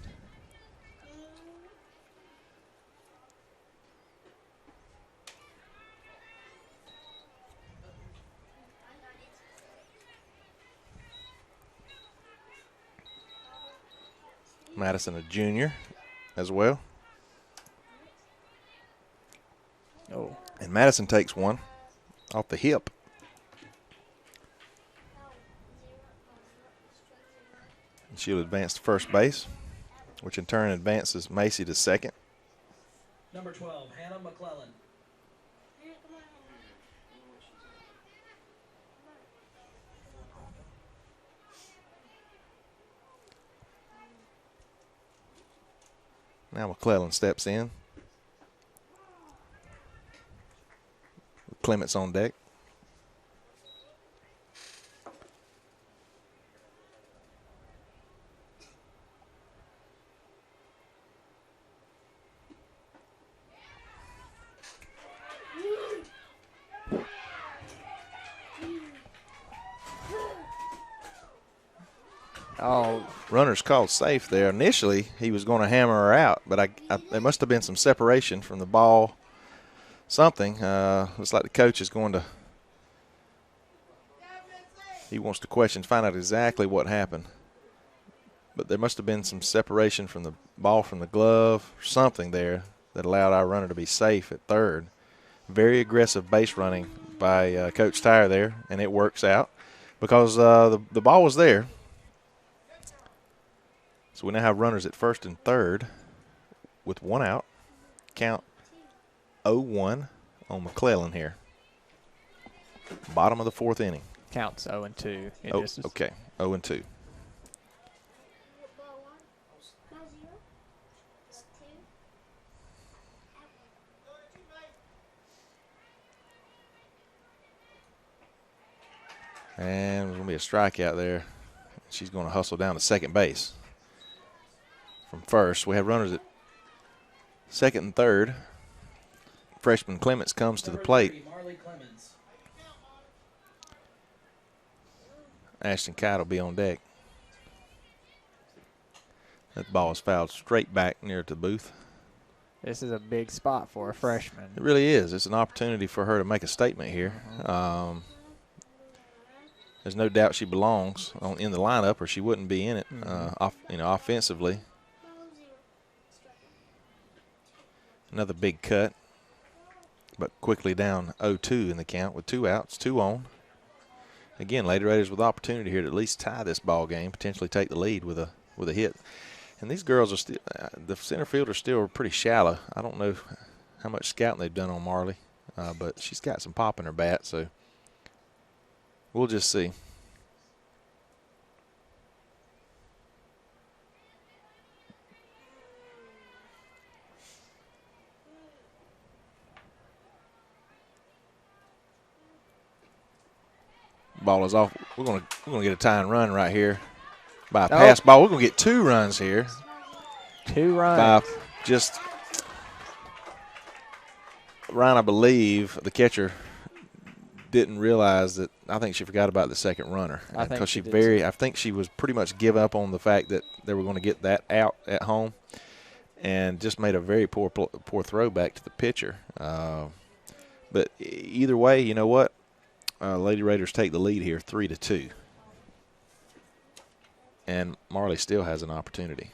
Madison, a junior as well. Oh. And Madison takes one off the hip. And she'll advance to first base, which in turn advances Macy to second. Number 12, Hannah McClellan. Now McClellan steps in. Clements on deck. Oh, Runner's called safe there. Initially, he was going to hammer her out, but there must have been some separation from the ball. Something. Looks like the coach is going to. He wants to find out exactly what happened. But there must have been some separation from the ball from the glove, something there that allowed our runner to be safe at third. Very aggressive base running by Coach Tyre there, and it works out because the ball was there. So we now have runners at first and third with 1 out. Count 0-1 on McClellan here. Bottom of the 4th inning. counts 0-2. Okay, 0-2. And there's going to be a strikeout there. She's going to hustle down to second base. From first, we have runners at second and third. Freshman Clements comes to the plate. Ashton Kite will be on deck. That ball is fouled straight back near to the booth. This is a big spot for a freshman. It really is. It's an opportunity for her to make a statement here. There's no doubt she belongs in the lineup, or she wouldn't be in it. Offensively. Another big cut, but quickly down 0-2 in the count with 2 outs, 2 on. Again, Lady Raiders with opportunity here to at least tie this ball game, potentially take the lead with a hit. And these girls are still the center field are still pretty shallow. I don't know how much scouting they've done on Marley, but she's got some pop in her bat, so we'll just see. Ball is off. We're gonna get a tying run right here by a pass ball. We're gonna get 2 runs here. 2 runs. By just Ryan, I believe the catcher didn't realize that. I think she forgot about the second runner because I think she was pretty much give up on the fact that they were going to get that out at home, and just made a very poor throw back to the pitcher. But either way, you know what? Lady Raiders take the lead here, 3-2, and Marley still has an opportunity.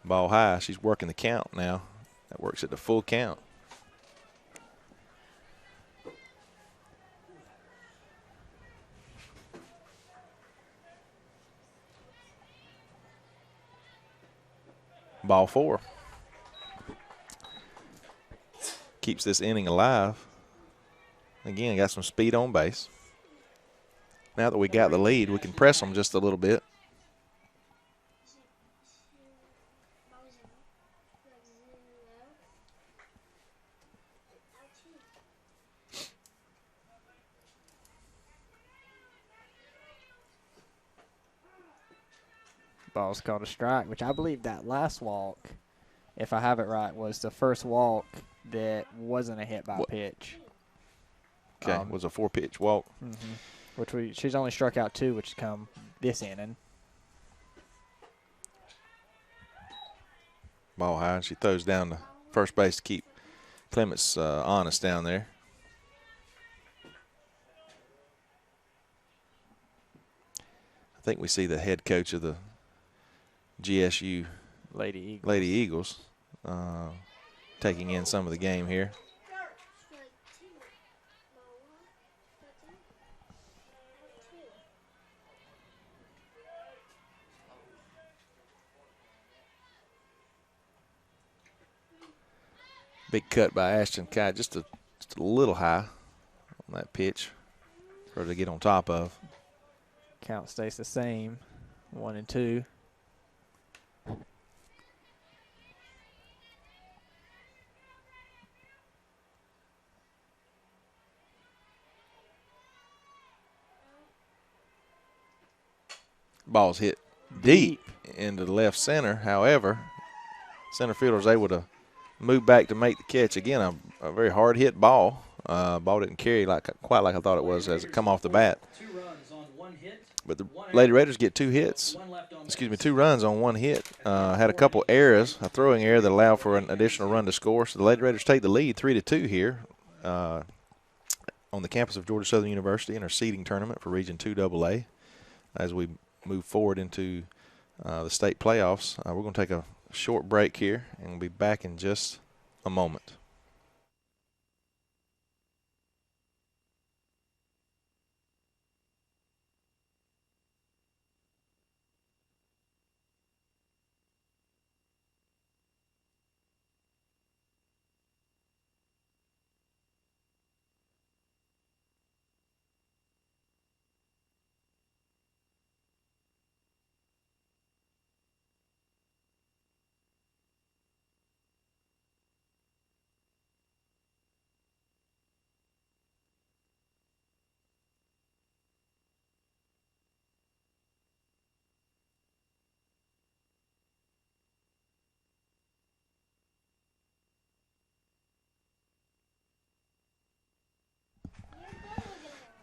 Ball high. She's working the count now. That works at the full count. Ball 4. keeps this inning alive. Again, got some speed on base. Now that we got the lead, we can press them just a little bit. Ball's called a strike, which I believe that last walk, if I have it right, was the first walk that wasn't a hit by pitch. Okay, was a 4-pitch walk. Which she's only struck out 2, which come this inning. Ball high, and she throws down to first base to keep Clements honest down there. I think we see the head coach of the GSU Lady Eagles taking in some of the game here. Big cut by Ashton Kai, just a little high on that pitch for her to get on top of. Count stays the same, 1-2. Ball's hit deep into the left center. However, center fielder was able to move back to make the catch. Again, a very hard hit ball. Ball didn't carry quite like I thought it was as it come off the bat. 2 runs on 1 hit. But the Lady Raiders get 2 hits. 2 runs on 1 hit. Had a couple errors, a throwing error that allowed for an additional run to score. So the Lady Raiders take the lead 3-2 here on the campus of Georgia Southern University in our seeding tournament for Region 2 AA. As we move forward into the state playoffs, we're going to take a short break here, and we'll be back in just a moment.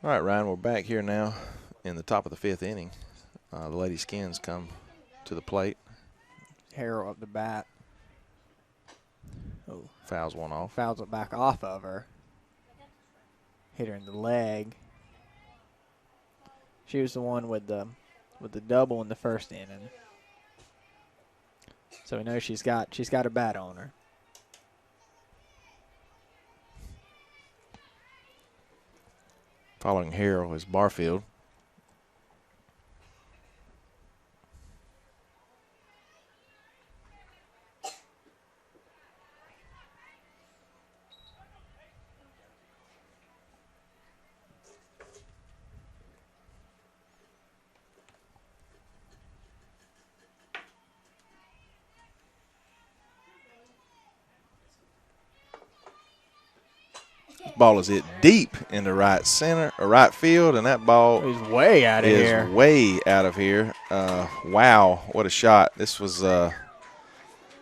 All right, Ryan, we're back here now in the top of the 5th inning. The Lady Skins come to the plate. Harrell up the bat. Oh, fouls one off. Fouls it back off of her. Hit her in the leg. She was the one with the double in the first inning. So we know she's got a bat on her. Following Harrell is Barfield. Ball is hit deep into right center or right field, and that ball is way out of here. Way out of here. Wow, what a shot! This was. I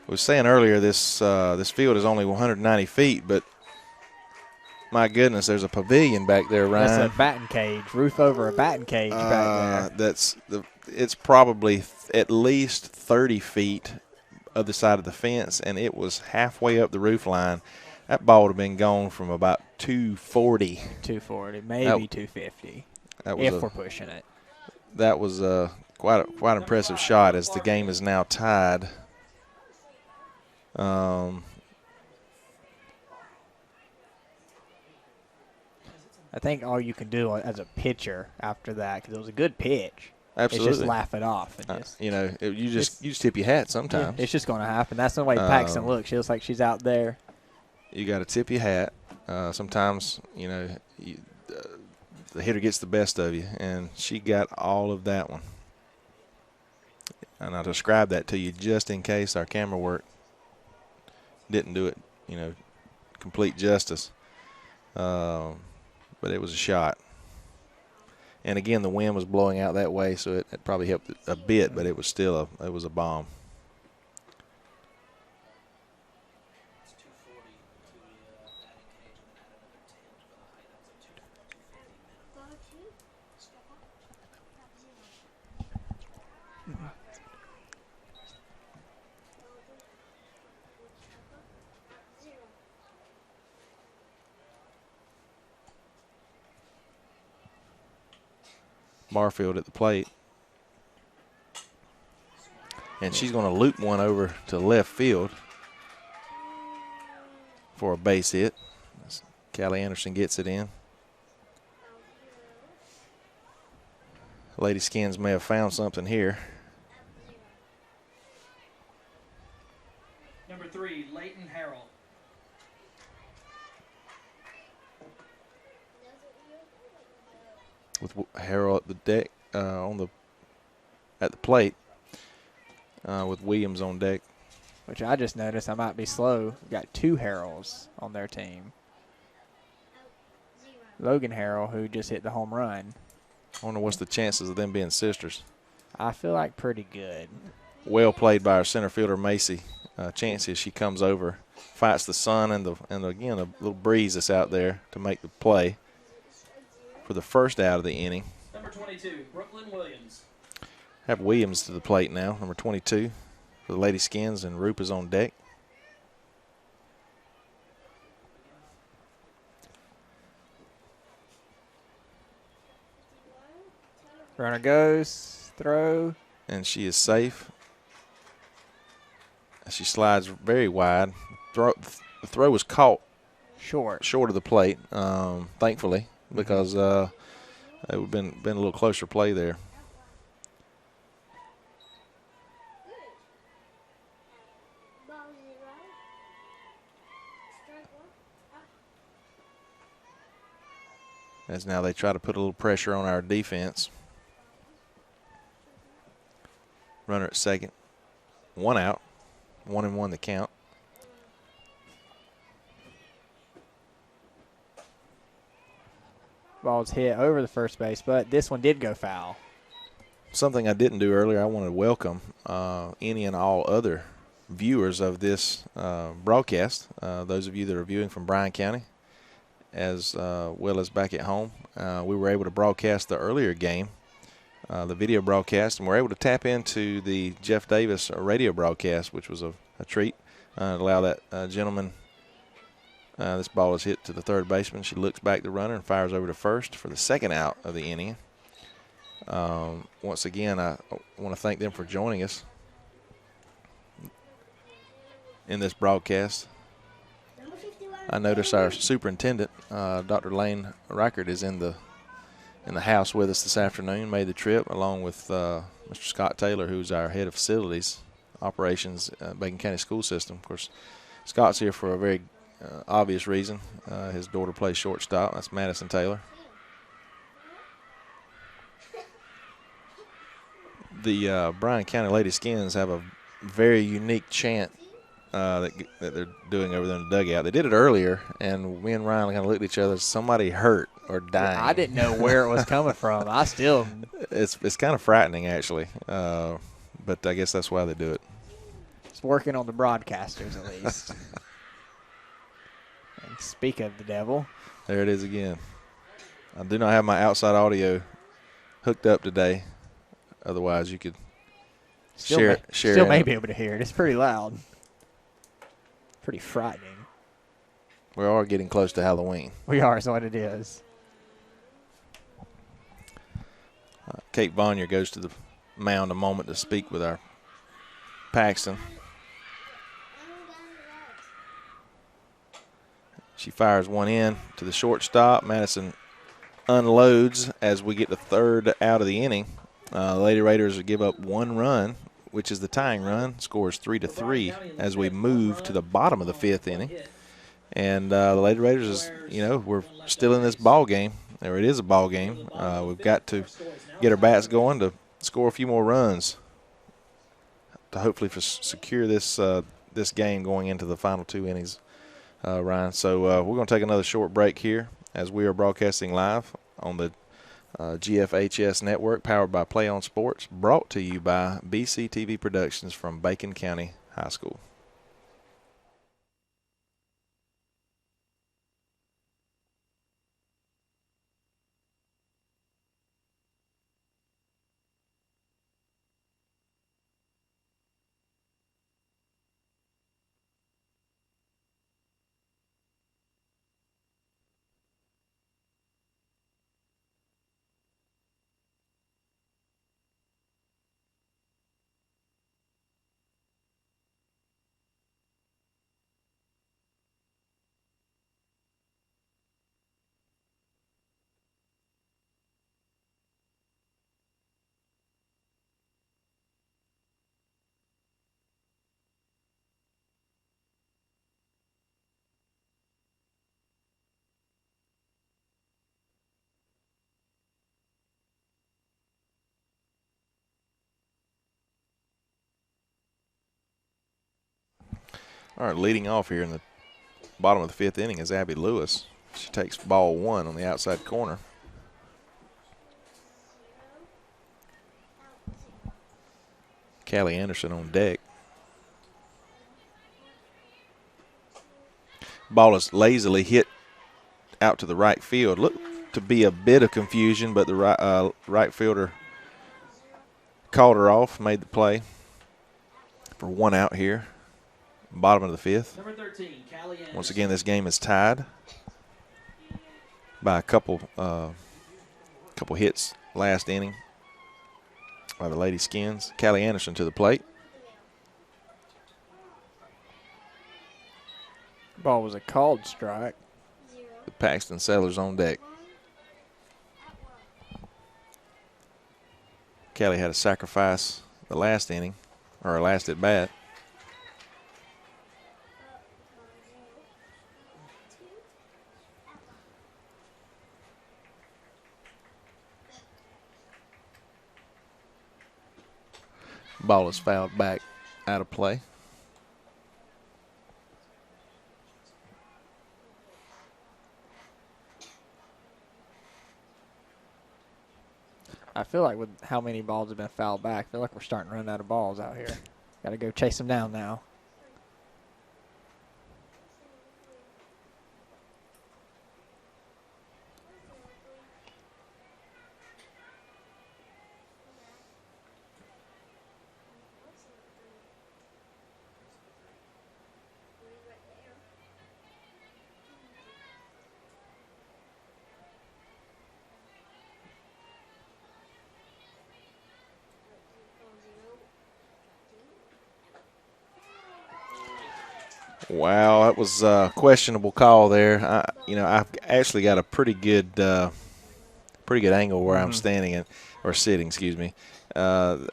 was saying earlier, this field is only 190 feet, but my goodness, there's a pavilion back there, Ryan. That's a batting cage, roof over a batting cage back there. It's probably at least 30 feet other side of the fence, and it was halfway up the roof line. That ball would have been gone from about 240. 240, maybe 250, if we're pushing it. That was quite an impressive shot as the game is now tied. I think all you can do as a pitcher after that, because it was a good pitch, absolutely, is just laugh it off. And you just tip your hat sometimes. It's just going to happen. That's the way Paxton looks. She looks like she's out there you got to tip your hat. Sometimes, you know, the hitter gets the best of you, and she got all of that one. And I'll describe that to you just in case our camera work didn't do it, you know, complete justice. But it was a shot. And again, the wind was blowing out that way, so it probably helped a bit, but it was still it was a bomb. Barfield at the plate. And she's going to loop one over to left field for a base hit. Callie Anderson gets it in. Lady Skins may have found something here. Number 3, Leighton Harrell. With Harrell at the deck, at the plate, with Williams on deck. Which I just noticed I might be slow. We've got 2 Harrells on their team. Logan Harrell, who just hit the home run. I wonder what's the chances of them being sisters. I feel like pretty good. Well played by our center fielder Macy. Chances she comes over, fights the sun and again a little breeze that's out there to make the play for the first out of the inning. Number 22, Brooklyn Williams. Have Williams to the plate now, number 22 for the Lady Skins, and Roop is on deck. Runner goes, throw. And she is safe. She slides very wide. The throw was caught short of the plate, thankfully, because it would have been a little closer play there. As now they try to put a little pressure on our defense. Runner at second. 1 out. 1-1 the count. Ball's hit over the first base, but this one did go foul. Something I didn't do earlier, I want to welcome any and all other viewers of this broadcast, those of you that are viewing from Bryan County, as well as back at home. We were able to broadcast the earlier game, the video broadcast, and we're able to tap into the Jeff Davis radio broadcast, which was a treat. Allow that gentleman, this ball is hit to the third baseman. She looks back the runner and fires over to first for the second out of the inning. Once again, I want to thank them for joining us in this broadcast. I notice our superintendent, Dr. Lane Reichert, is in the house with us this afternoon. Made the trip along with Mr. Scott Taylor, who's our head of facilities operations, Bacon County School System. Of course, Scott's here for a very obvious reason. His daughter plays shortstop. That's Madison Taylor. The Bryan County Lady Skins have a very unique chant that they're doing over there in the dugout. They did it earlier, and me and Ryan kind of looked at each other. Somebody hurt or dying. I didn't know where it was coming from. I still. It's kind of frightening, actually, but I guess that's why they do it. It's working on the broadcasters, at least. And speak of the devil. There it is again. I do not have my outside audio hooked up today. Otherwise, you could share. Still may be able to hear it. It's pretty loud. Pretty frightening. We are getting close to Halloween. We are, is what it is. Kate Vonyer goes to the mound a moment to speak with our Paxton. She fires one in to the shortstop. Madison unloads as we get the third out of the inning. Lady Raiders give up 1 run, which is the tying run. Scores 3-3 as we move to the bottom of the 5th inning. And the Lady Raiders is, we're still in this ball game, or it is a ball game. We've got to get our bats going to score a few more runs to hopefully secure this this game going into the final 2 innings, Ryan. So we're going to take another short break here as we are broadcasting live on the GFHS network powered by Play on Sports, brought to you by BCTV Productions from Bacon County High School. All right, leading off here in the bottom of the 5th inning is Abby Lewis. She takes ball 1 on the outside corner. Callie Anderson on deck. Ball is lazily hit out to the right field. Looked to be a bit of confusion, but the right fielder called her off, made the play for 1 out here. Bottom of the 5th. Number 13, Callie Anderson. Once again, this game is tied by a couple hits last inning by the Lady Skins. Callie Anderson to the plate. Ball was a called strike. The Paxton Settlers on deck. Callie had a sacrifice the last inning, or her last at bat. Ball is fouled back out of play. I feel like with how many balls have been fouled back, I feel like we're starting to run out of balls out here. Got to go chase them down now. Wow, that was a questionable call there. I've actually got a pretty good angle where I'm standing or sitting. Excuse me. That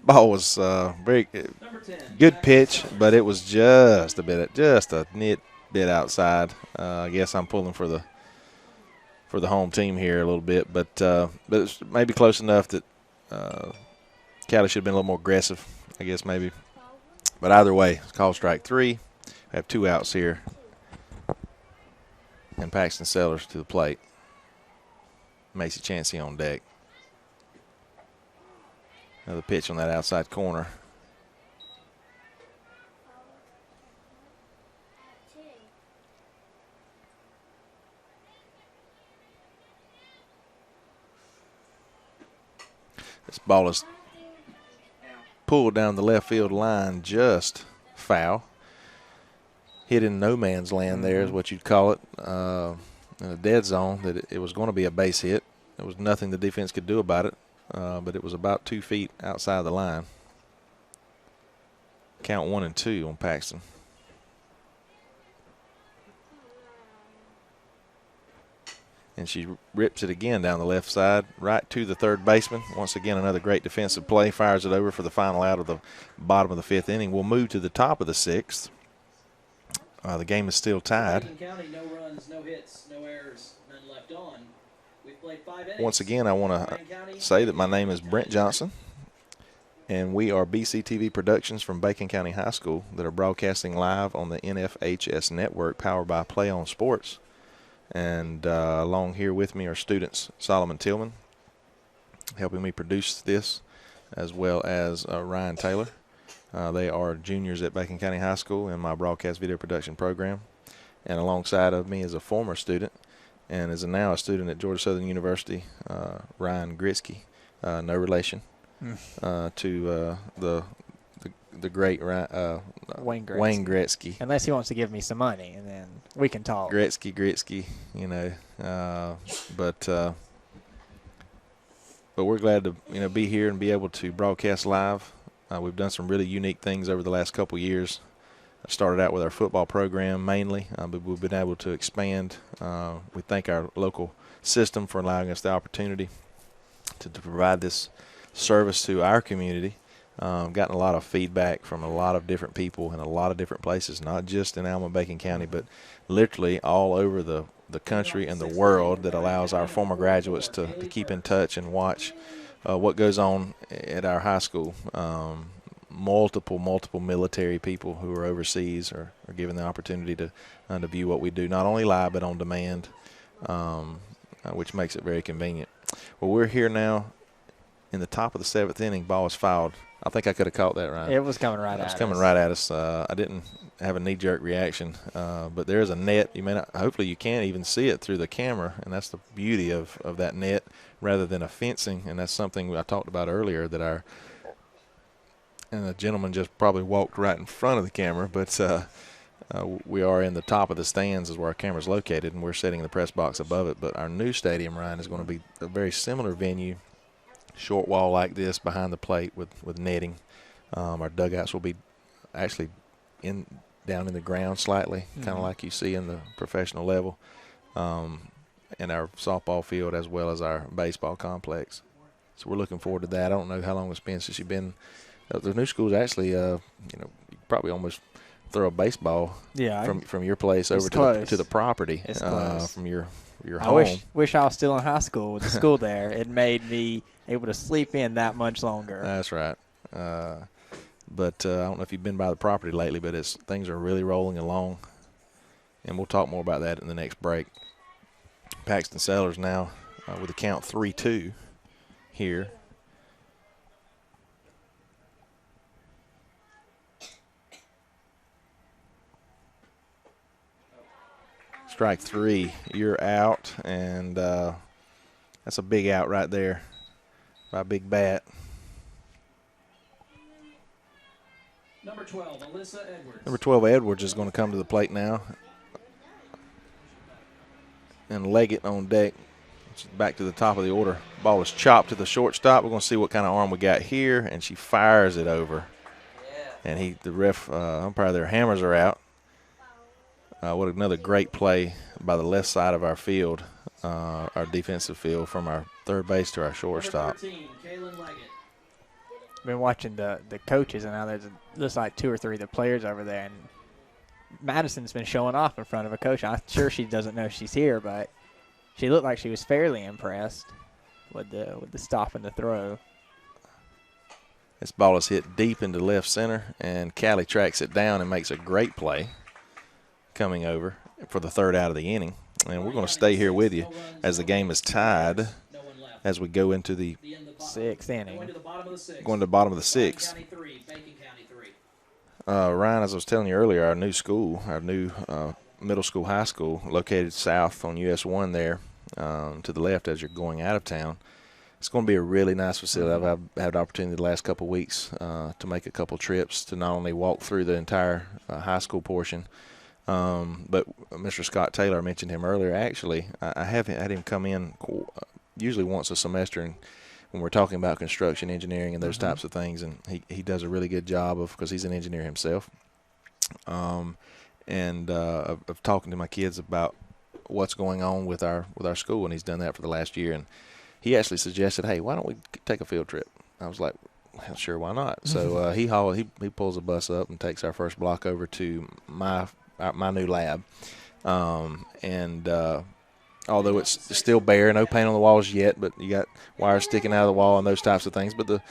ball was very good pitch, but it was just a nit bit outside. I guess I'm pulling for the home team here a little bit, but it's maybe close enough that Callie should have been a little more aggressive. I guess maybe, but either way, it's called strike 3. We have 2 outs here. And Paxton Sellers to the plate. Macy Chansey on deck. Another pitch on that outside corner. This ball is pulled down the left field line, just foul. Hit in no man's land there is what you'd call it, in a dead zone, that it was going to be a base hit. There was nothing the defense could do about it, but it was about 2 feet outside the line. Count 1-2 on Paxton. And she rips it again down the left side, right to the third baseman. Once again, another great defensive play. Fires it over for the final out of the bottom of the 5th inning. We'll move to the top of the 6th. The game is still tied. Bacon County, no runs, no hits, no errors, none left on. We've played 5 innings. Once again, I want to say that my name is Brent Johnson, and we are BCTV Productions from Bacon County High School that are broadcasting live on the NFHS network powered by Play On Sports. And along here with me are students Solomon Tillman, helping me produce this, as well as Ryan Taylor. They are juniors at Bacon County High School in my broadcast video production program. And alongside of me is a former student and is now a student at Georgia Southern University, Ryan Gritsky, no relation to the great Wayne Gretzky. Wayne Gretzky. Unless he wants to give me some money, and then we can talk. Gretzky, you know. But we're glad to be here and be able to broadcast live. We've done some really unique things over the last couple years. I started out with our football program mainly, but we've been able to expand. We thank our local system for allowing us the opportunity to provide this service to our community. Gotten a lot of feedback from a lot of different people in a lot of different places, not just in Alma-Bacon County, but literally all over the country and the world, that allows our former graduates to keep in touch and watch what goes on at our high school. Multiple military people who are overseas are given the opportunity to view what we do, not only live but on demand, which makes it very convenient. Well, we're here now in the top of the 7th inning. Ball is fouled. I think I could have caught that, Ryan. It was coming right at us. It's coming right at us. I didn't have a knee-jerk reaction, but there is a net. You may not. Hopefully, you can't even see it through the camera, and that's the beauty of that net, rather than a fencing. And that's something I talked about earlier, that and the gentleman just probably walked right in front of the camera, but we are in the top of the stands is where our camera's located, and we're sitting in the press box above it. But our new stadium, Ryan, is going to be a very similar venue, short wall like this behind the plate with netting. Our dugouts will be actually down in the ground slightly, kind of like you see in the professional level, and our softball field as well as our baseball complex. So we're looking forward to that. I don't know how long it's been since you've been. The new school's actually, you probably almost throw a baseball from your place over to the property from your home. I wish I was still in high school with the school there. It made me able to sleep in that much longer. That's right. But I don't know if you've been by the property lately, but things are really rolling along, and we'll talk more about that in the next break. Paxton Sellers now with a count 3-2 here. Strike 3, you're out, and that's a big out right there by a big bat. Number 12, Alyssa Edwards. Number 12, Edwards, is going to come to the plate now and leg it on deck. It's back to the top of the order. Ball is chopped to the shortstop. We're going to see what kind of arm we got here, and she fires it over. Yeah. And the ref, umpire, their hammers are out. What another great play by the left side of our field, our defensive field, from our third base to our shortstop. 13, Kaylin Leggett. Been watching the coaches, and now there's like 2 or 3 of the players over there, and Madison's been showing off in front of a coach. I'm sure she doesn't know she's here, but she looked like she was fairly impressed with the stop and the throw. This ball is hit deep into left center, and Callie tracks it down and makes a great play coming over for the 3rd out of the inning. And we're going to stay here with you as the game is tied as we go into the 6th inning. Going to the bottom of the 6th. Going to the bottom of the 6th. Bacon County 3, Bacon County 3. Ryan, as I was telling you earlier, our new school, our new middle school, high school, located south on US 1 there, to the left as you're going out of town. It's going to be a really nice facility. I've had the opportunity the last couple of weeks to make a couple trips to not only walk through the entire high school portion, but Mr. Scott Taylor, I mentioned him earlier. Actually, I have had him come in usually once a semester, and when we're talking about construction, engineering, and those types of things, and he does a really good job because he's an engineer himself. And of talking to my kids about what's going on with our school, and he's done that for the last year. And he actually suggested, hey, why don't we take a field trip? I was like, well, sure, why not? So he pulls a bus up and takes our first block over to my my new lab. And although it's still bare, no paint on the walls yet, but you got wires sticking out of the wall and those types of things. But the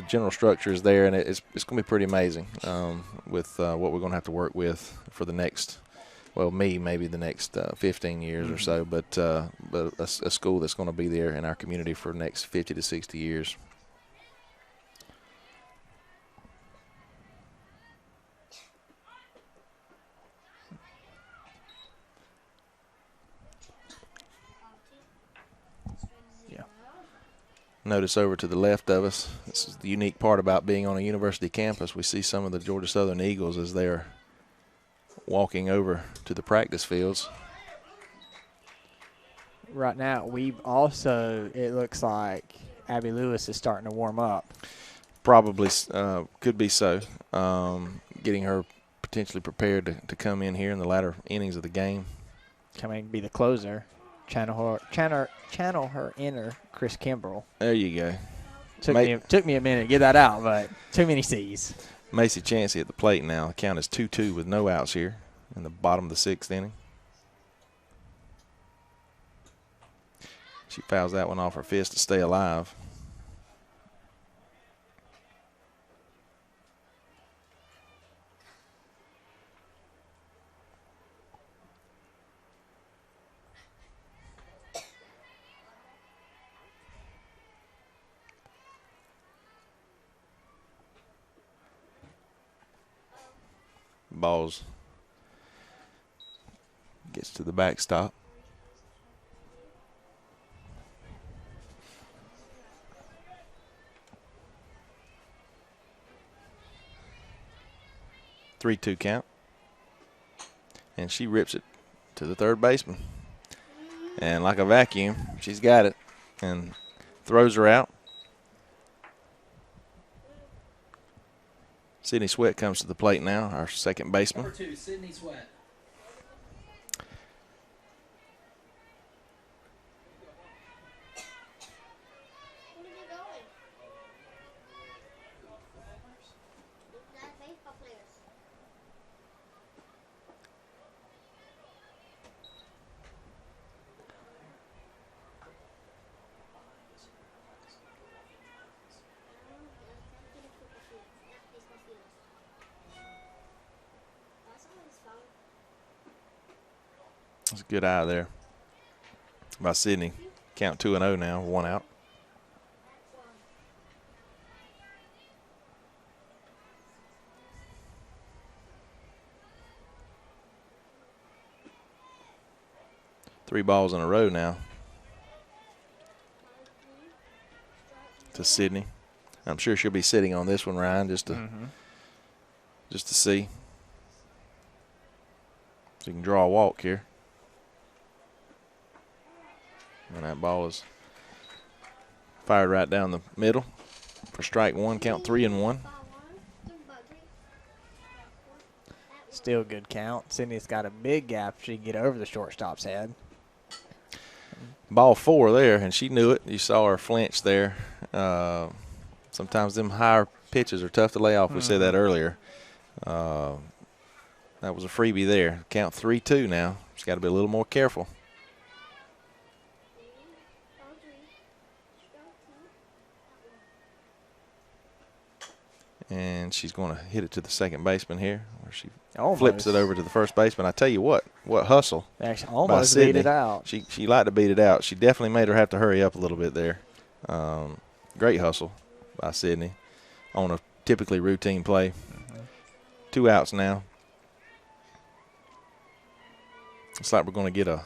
general structure is there, and it's going to be pretty amazing with what we're going to have to work with for the next, well, maybe the next 15 years or so, but a school that's going to be there in our community for the next 50 to 60 years. Notice over to the left of us, this is the unique part about being on a university campus. We see some of the Georgia Southern Eagles as they're walking over to the practice fields. Right now, we've also, it looks like Abby Lewis is starting to warm up. Probably could be so. Getting her potentially prepared to come in here in the latter innings of the game. Coming to be the closer. Channel her inner Chris Kimbrell. There you go. Took me a minute to get that out, but too many C's. Macy Chansey at the plate now. The count is 2-2 with no outs here in the bottom of the sixth inning. She fouls that one off her fist to stay alive. Balls gets to the backstop. Three-two count. And she rips it to the third baseman. And like a vacuum, she's got it and throws her out. Sydney Sweat comes to the plate now, our second baseman. Number 2, Sydney Sweat. That's a good eye there by Sydney. Count 2-0 now, 1 out. Three balls in a row now to Sydney. I'm sure she'll be sitting on this one, Ryan, just to see. So you can draw a walk here. And that ball is fired right down the middle for strike one, count 3-1. Still good count. Sydney's got a big gap. She can get over the shortstop's head. Ball 4 there, and she knew it. You saw her flinch there. Sometimes them higher pitches are tough to lay off. We said that earlier. That was a freebie there. Count 3-2 now. She's got to be a little more careful. And she's going to hit it to the second baseman here, where she flips it over to the first baseman. I tell you what hustle. Actually, almost beat it out. She liked to beat it out. She definitely made her have to hurry up a little bit there. Great hustle by Sydney on a typically routine play. 2 outs now. Looks like we're going to get a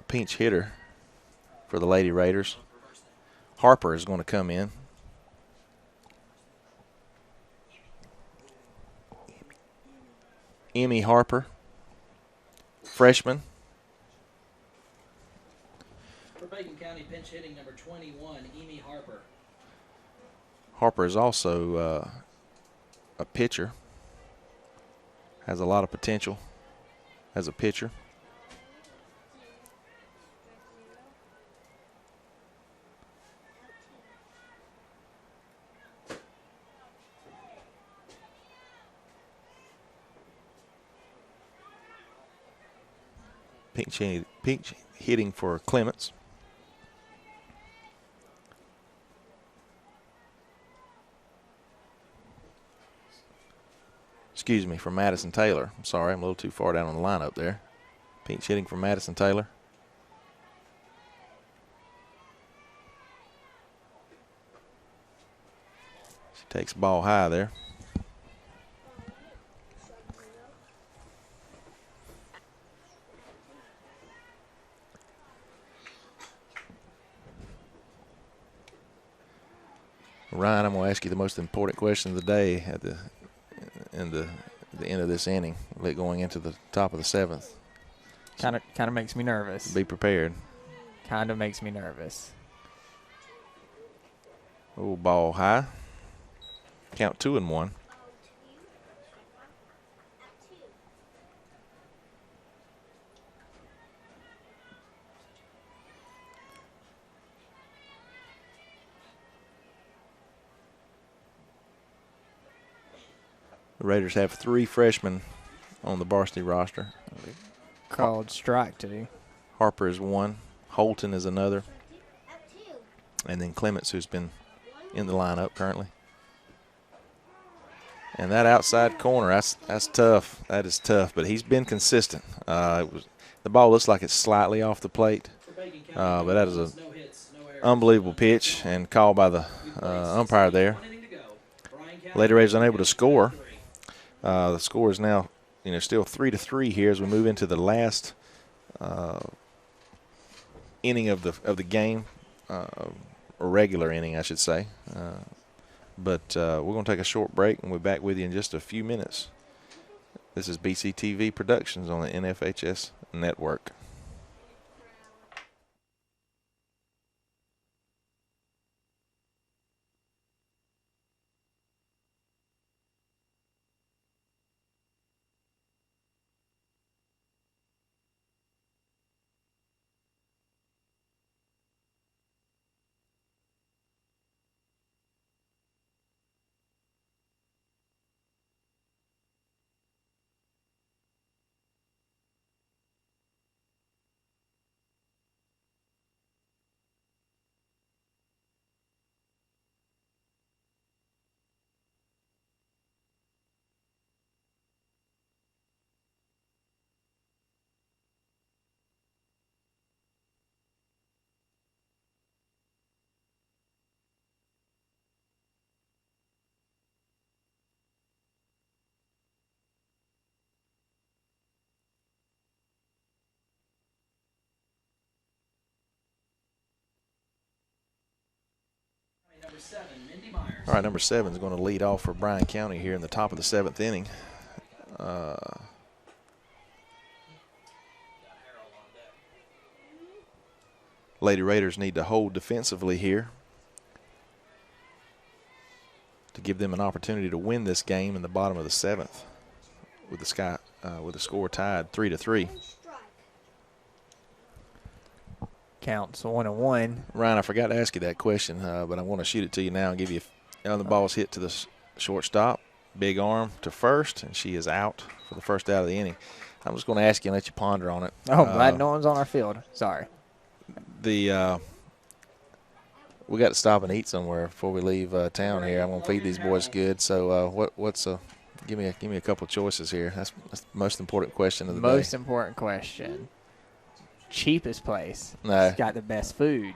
pinch hitter for the Lady Raiders. Harper is going to come in. Emmy Harper, freshman. For Bacon County, pinch hitting number 21, Emmy Harper. Harper is also a pitcher. Has a lot of potential as a pitcher. Pinch hitting for Clements. Excuse me, for Madison Taylor. I'm sorry, I'm a little too far down on the lineup there. Pinch hitting for Madison Taylor. She takes the ball high there. Ryan, I'm going to ask you the most important question of the day at the end of this inning, going into the top of the 7th. Kind of makes me nervous. Be prepared. Kind of makes me nervous. Oh, ball high. Count 2-1. The Raiders have 3 freshmen on the varsity roster. Called strike today. Harper is one. Holton is another. And then Clements, who's been in the lineup currently. And that outside corner, that's tough. That is tough, but he's been consistent. The ball looks like it's slightly off the plate, but that is an unbelievable pitch and call by the umpire there. Lady Raiders unable to score. The score is now, still 3-3 here as we move into the last inning of the game, or regular inning, I should say. But we're going to take a short break, and we'll be back with you in just a few minutes. This is BCTV Productions on the NFHS Network. All right, number 7 is going to lead off for Bryan County here in the top of the 7th inning. Lady Raiders need to hold defensively here to give them an opportunity to win this game in the bottom of the 7th with the score tied 3-3. Counts 1-1. Ryan, I forgot to ask you that question, but I want to shoot it to you now and give you the ball's hit to the shortstop. Big arm to first, and she is out for the first out of the inning. I'm just going to ask you and let you ponder on it. Oh, glad no one's on our field. Sorry. We got to stop and eat somewhere before we leave town here. I'm going to feed these boys good. So give me a couple of choices here. That's the most important question of the day. Most important question. Cheapest place. No. It's got the best food.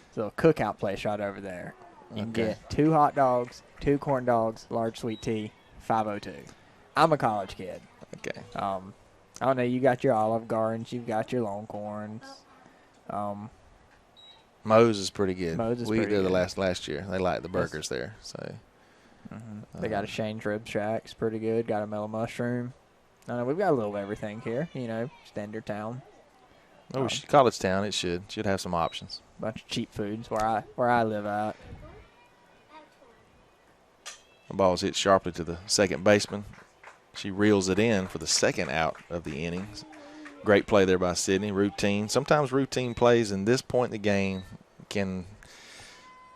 It's a little cookout place right over there. You can get 2 hot dogs, 2 corn dogs, large sweet tea, $5.02. I'm a college kid. Okay. I don't know. You got your Olive Gardens. You've got your Longhorns. Moe's is pretty good. We did the last year. They like the burgers there. So they got a Shane's Rib Shack. It's pretty good. Got a Mellow Mushroom. We've got a little of everything here. Standard town. College town. It should have some options. Bunch of cheap foods where I live at. The ball's hit sharply to the second baseman. She reels it in for the second out of the innings. Great play there by Sydney. Routine. Sometimes routine plays in this point in the game can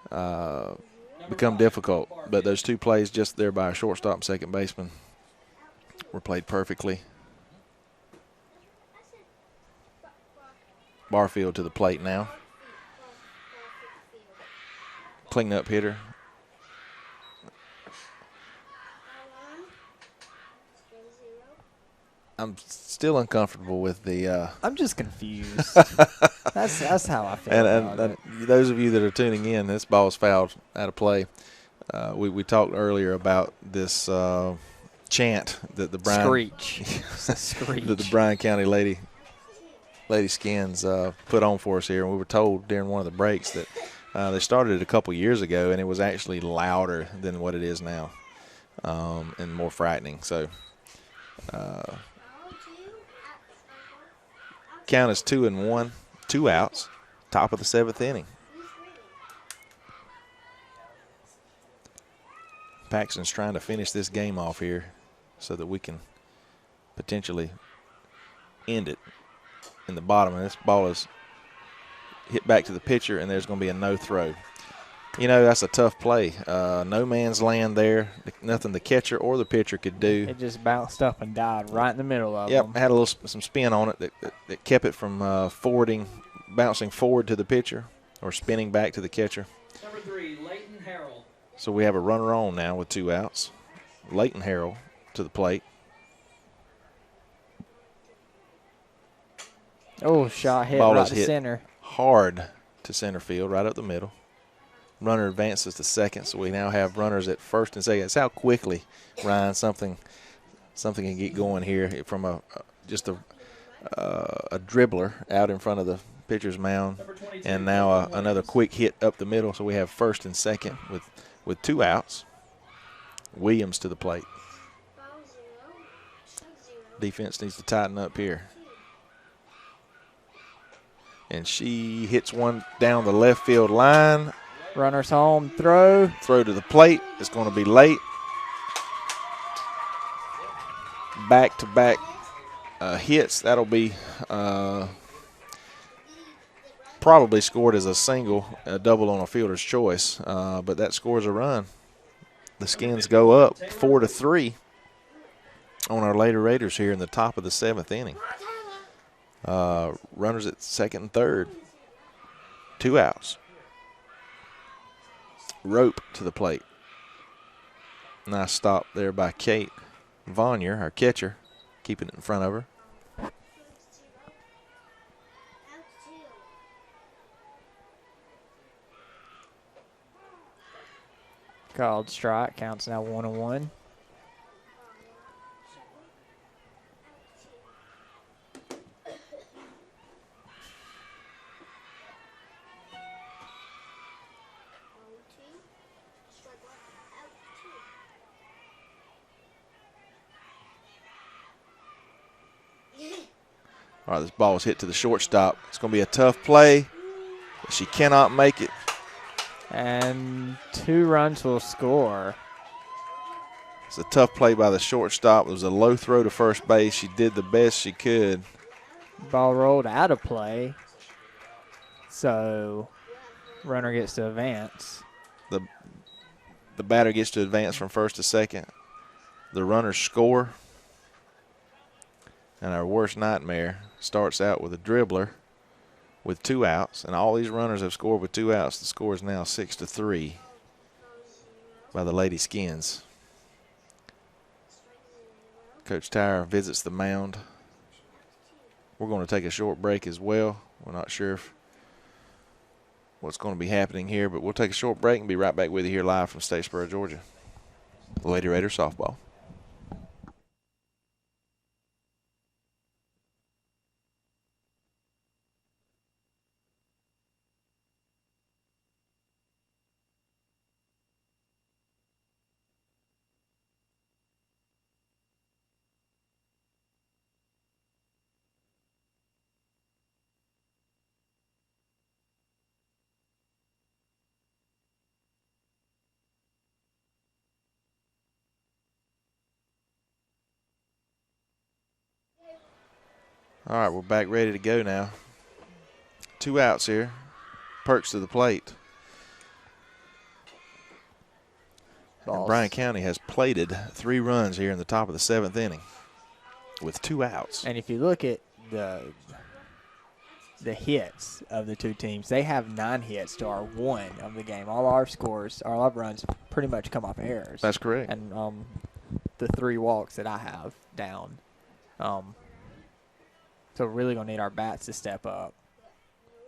become difficult. But those 2 plays just there by a shortstop and second baseman were played perfectly. Barfield to the plate now. Clean up hitter. I'm still uncomfortable with the. I'm just confused. that's how I feel. And those of you that are tuning in, this ball's fouled out of play. We talked earlier about this chant that the Bryan screech. Screech. that the Bryan County Lady Skins put on for us here, and we were told during one of the breaks that they started it a couple years ago, and it was actually louder than what it is now, and more frightening. So. Count is 2-1, 2 outs, top of the 7th inning. Paxton's trying to finish this game off here so that we can potentially end it in the bottom. And this ball is hit back to the pitcher, and there's going to be a no throw. You know, that's a tough play. No man's land there. Nothing the catcher or the pitcher could do. It just bounced up and died right in the middle of them. Yep, had a little some spin on it that kept it from bouncing forward to the pitcher or spinning back to the catcher. Number 3, Leighton Harrell. So we have a runner on now with 2 outs. Leighton Harrell to the plate. Oh, shot hit Ball right is to hit center. Hard to center field, right up the middle. Runner advances to second, so we now have runners at first and second. That's how quickly, Ryan, something can get going here from just a dribbler out in front of the pitcher's mound, and now another quick hit up the middle. So we have first and second with 2 outs. Williams to the plate. Defense needs to tighten up here. And she hits one down the left field line. Runners home, throw. Throw to the plate. It's going to be late. Back-to-back hits. That'll be probably scored as a single, a double on a fielder's choice. But that scores a run. The Skins go up 4-3 on our Lady Raiders here in the top of the 7th inning. Runners at second and third. 2 outs. Rope to the plate. Nice stop there by Kate Vonier, our catcher, keeping it in front of her. Called strike. Counts now 1-1. All right, this ball is hit to the shortstop. It's going to be a tough play. She cannot make it. And 2 runs will score. It's a tough play by the shortstop. It was a low throw to first base. She did the best she could. Ball rolled out of play. So runner gets to advance. The batter gets to advance from first to second. The runners score. And our worst nightmare starts out with a dribbler with 2 outs. And all these runners have scored with 2 outs. The score is now 6-3 by the Lady Skins. Coach Tyre visits the mound. We're going to take a short break as well. We're not sure what's going to be happening here, but we'll take a short break and be right back with you here live from Statesboro, Georgia. Lady Raiders softball. All right, we're back ready to go now. 2 outs here. Perks to the plate. And Bryan County has plated 3 runs here in the top of the 7th inning with 2 outs. And if you look at the hits of the two teams. They have 9 hits to our 1 of the game. All our scores, all our runs pretty much come off errors. That's correct. And the 3 walks that I have down. So we're really going to need our bats to step up,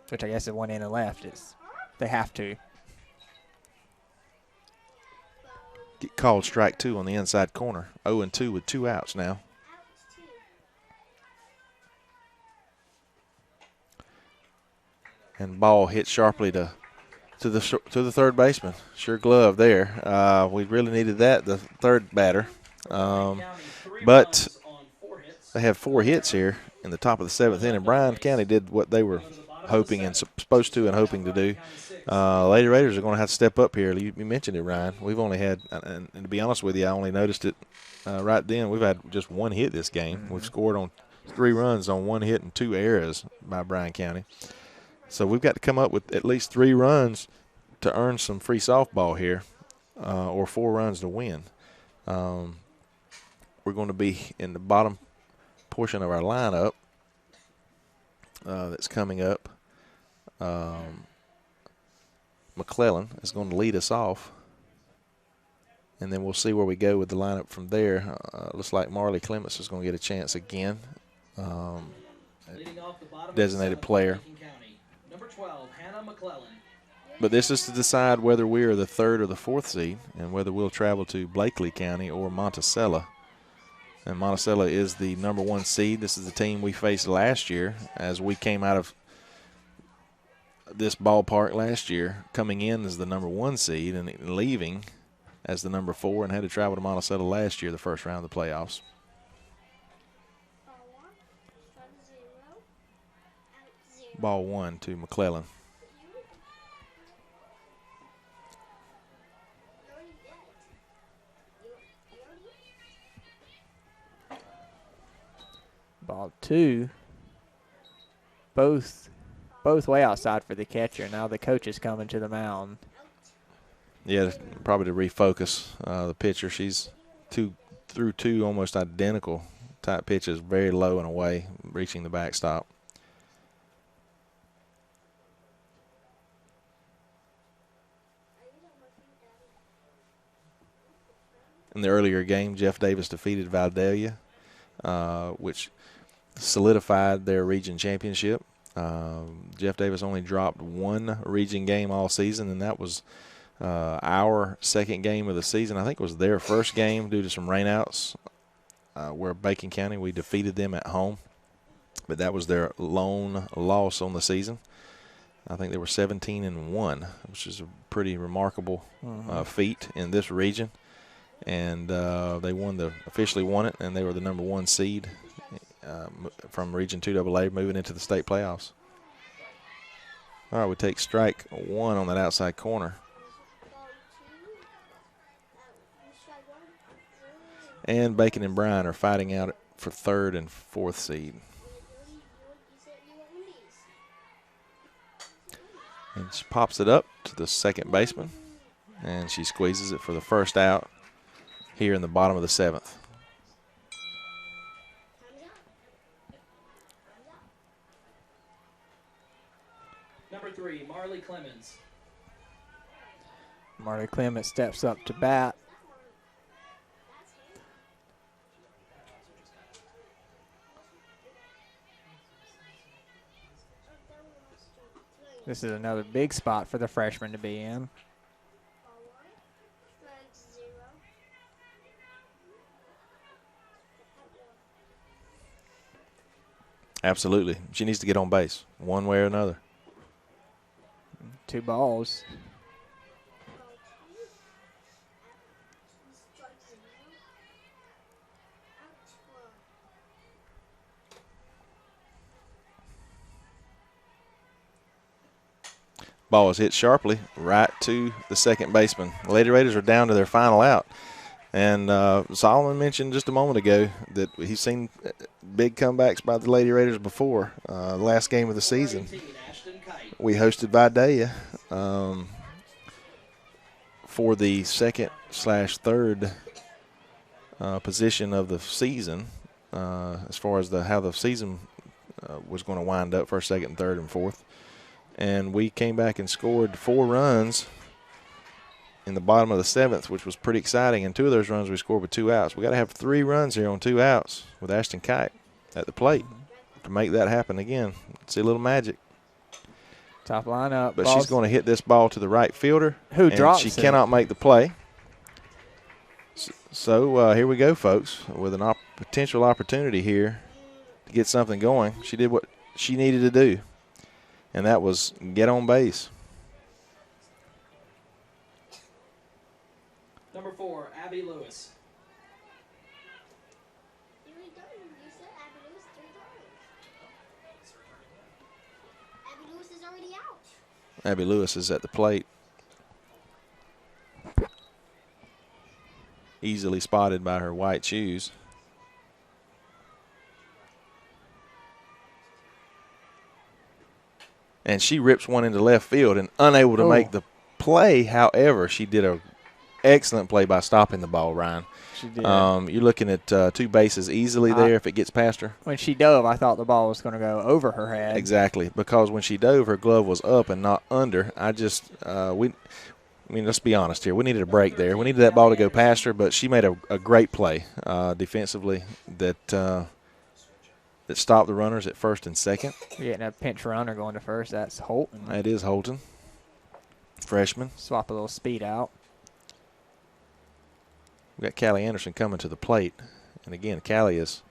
which I guess at one end and left is they have to. Get called strike 2 on the inside corner. 0-2 with 2 outs now. And ball hit sharply to the third baseman. Sure glove there. We really needed that, the third batter. But they have 4 hits here in the top of the 7th inning. Bryan County did what they were hoping and supposed to and hoping to do. Lady Raiders are going to have to step up here. You mentioned it, Ryan. We've only had, and to be honest with you, I only noticed it right then. We've had just 1 hit this game. We've scored on 3 runs on 1 hit and 2 errors by Bryan County. So we've got to come up with at least 3 runs to earn some free softball here, or 4 runs to win. We're going to be in the bottom portion of our lineup that's coming up. McClellan is going to lead us off, and then we'll see where we go with the lineup from there. Looks like Marley Clements is going to get a chance again. Designated player. Number 12, Hannah McClellan. But this is to decide whether we are the 3rd or the 4th seed and whether we'll travel to Blakely County or Monticello. And Monticello is the number 1 seed. This is the team we faced last year as we came out of this ballpark last year, coming in as the number 1 seed and leaving as the number 4, and had to travel to Monticello last year, the first round of the playoffs. Ball 1 to McClellan. Ball 2. Both way outside for the catcher. Now the coach is coming to the mound. Yeah, probably to refocus the pitcher. She's through 2 almost identical type pitches, very low and away, reaching the backstop. In the earlier game, Jeff Davis defeated Valdelia, which solidified their region championship. Jeff Davis only dropped 1 region game all season, and that was our second game of the season. I think it was their first game due to some rainouts where Bacon County, we defeated them at home. But that was their lone loss on the season. I think they were 17-1, which is a pretty remarkable feat in this region. And they officially won it, and they were the number 1 seed from Region 2AA moving into the state playoffs. All right, we take strike 1 on that outside corner. And Bacon and Bryan are fighting out for 3rd and 4th seed. And she pops it up to the second baseman, and she squeezes it for the first out here in the bottom of the 7th. Number 3, Marley Clemens. Marley Clements steps up to bat. This is another big spot for the freshman to be in. Absolutely. She needs to get on base one way or another. 2 balls. Ball is hit sharply right to the second baseman. The Lady Raiders are down to their final out. And Solomon mentioned just a moment ago that he's seen big comebacks by the Lady Raiders before. Last game of the season, we hosted Vidalia for the 2nd/3rd position of the season as far as how the season was going to wind up first, second, and third, and fourth. And we came back and scored 4 runs in the bottom of the 7th, which was pretty exciting. And 2 of those runs we scored with 2 outs. We got to have 3 runs here on 2 outs with Ashton Kite at the plate to make that happen again. See a little magic. Top lineup. But she's going to hit this ball to the right fielder. Who drops she it? cannot make the play. So here we go, folks, with a potential opportunity here to get something going. She did what she needed to do, and that was get on base. Number 4, Abby Lewis. You said Abby Lewis 3 times. Abby Lewis is already out. Abby Lewis is at the plate. Easily spotted by her white shoes. And she rips one into left field and unable to make the play. However, she did an excellent play by stopping the ball, Ryan. She did. You're looking at 2 bases easily there if it gets past her. When she dove, I thought the ball was going to go over her head. Exactly, because when she dove, her glove was up and not under. Let's be honest here. We needed a break there. We needed that ball to go past her, but she made a great play defensively that stopped the runners at first and second. You're getting a pinch runner going to first. That's Holton. That is Holton, freshman. Swap a little speed out. We got Callie Anderson coming to the plate. And again, Callie is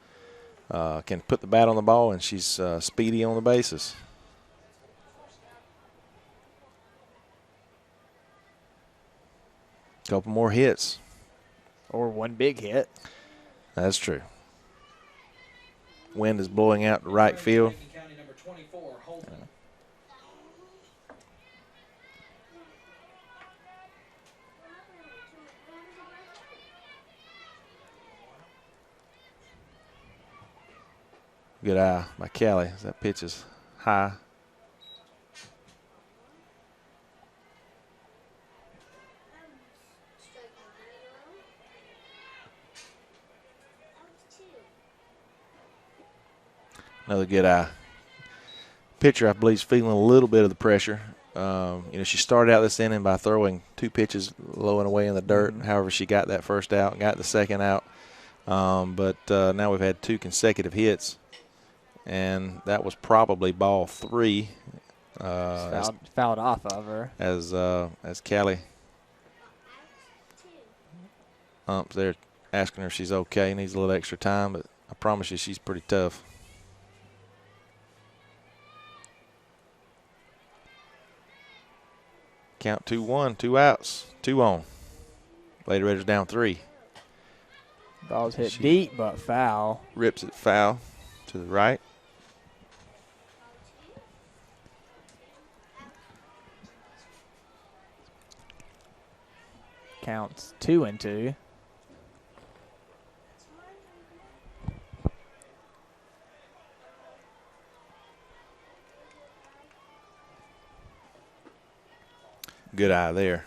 can put the bat on the ball, and she's speedy on the bases. Couple more hits. Or one big hit. That's true. Wind is blowing out to right field. County number 24, Holton. Good eye by Callie. That pitch is high. Another good eye. Pitcher, I believe, is feeling a little bit of the pressure. She started out this inning by throwing 2 pitches low and away in the dirt. However, she got that first out and got the second out. But now we've had 2 consecutive hits, and that was probably ball 3. Fouled off of her. As Callie umps there, asking her if she's okay, needs a little extra time, but I promise you she's pretty tough. Count 2-1, 2 outs, 2 on. Lady Raiders down 3. Ball's hit deep, but foul. Rips it foul to the right. Counts 2-2. Good eye there.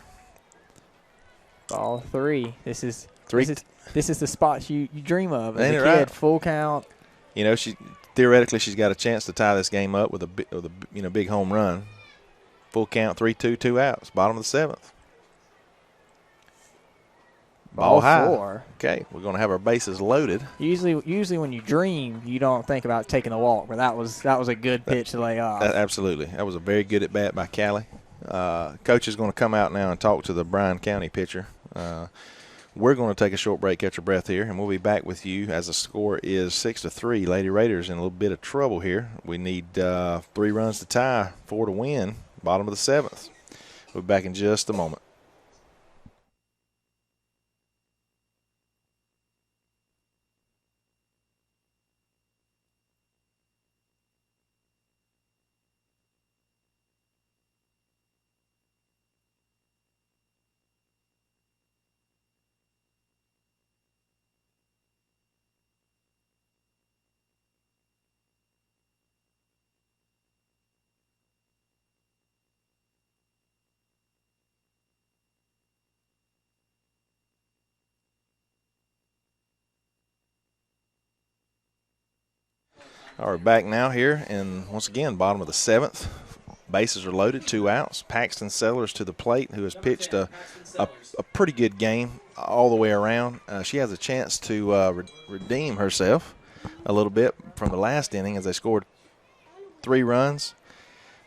Ball 3. This is 3. This is the spot you dream of as Ain't a it kid. right? Full count. Theoretically she's got a chance to tie this game up with a big home run. Full count, 3-2, 2 outs. Bottom of the 7th. Ball high. 4. Okay, we're going to have our bases loaded. Usually when you dream, you don't think about taking a walk, but that was a good pitch to lay off. Absolutely. That was a very good at bat by Callie. Coach is going to come out now and talk to the Bryan County pitcher. We're going to take a short break, catch our breath here, and we'll be back with you as the score is 6-3. Lady Raiders in a little bit of trouble here. We need 3 runs to tie, 4 to win, bottom of the 7th. We'll be back in just a moment. All right, back now here, and once again, bottom of the 7th. Bases are loaded, 2 outs. Paxton Sellers to the plate, who has pitched a pretty good game all the way around. She has a chance to redeem herself a little bit from the last inning as they scored 3 runs.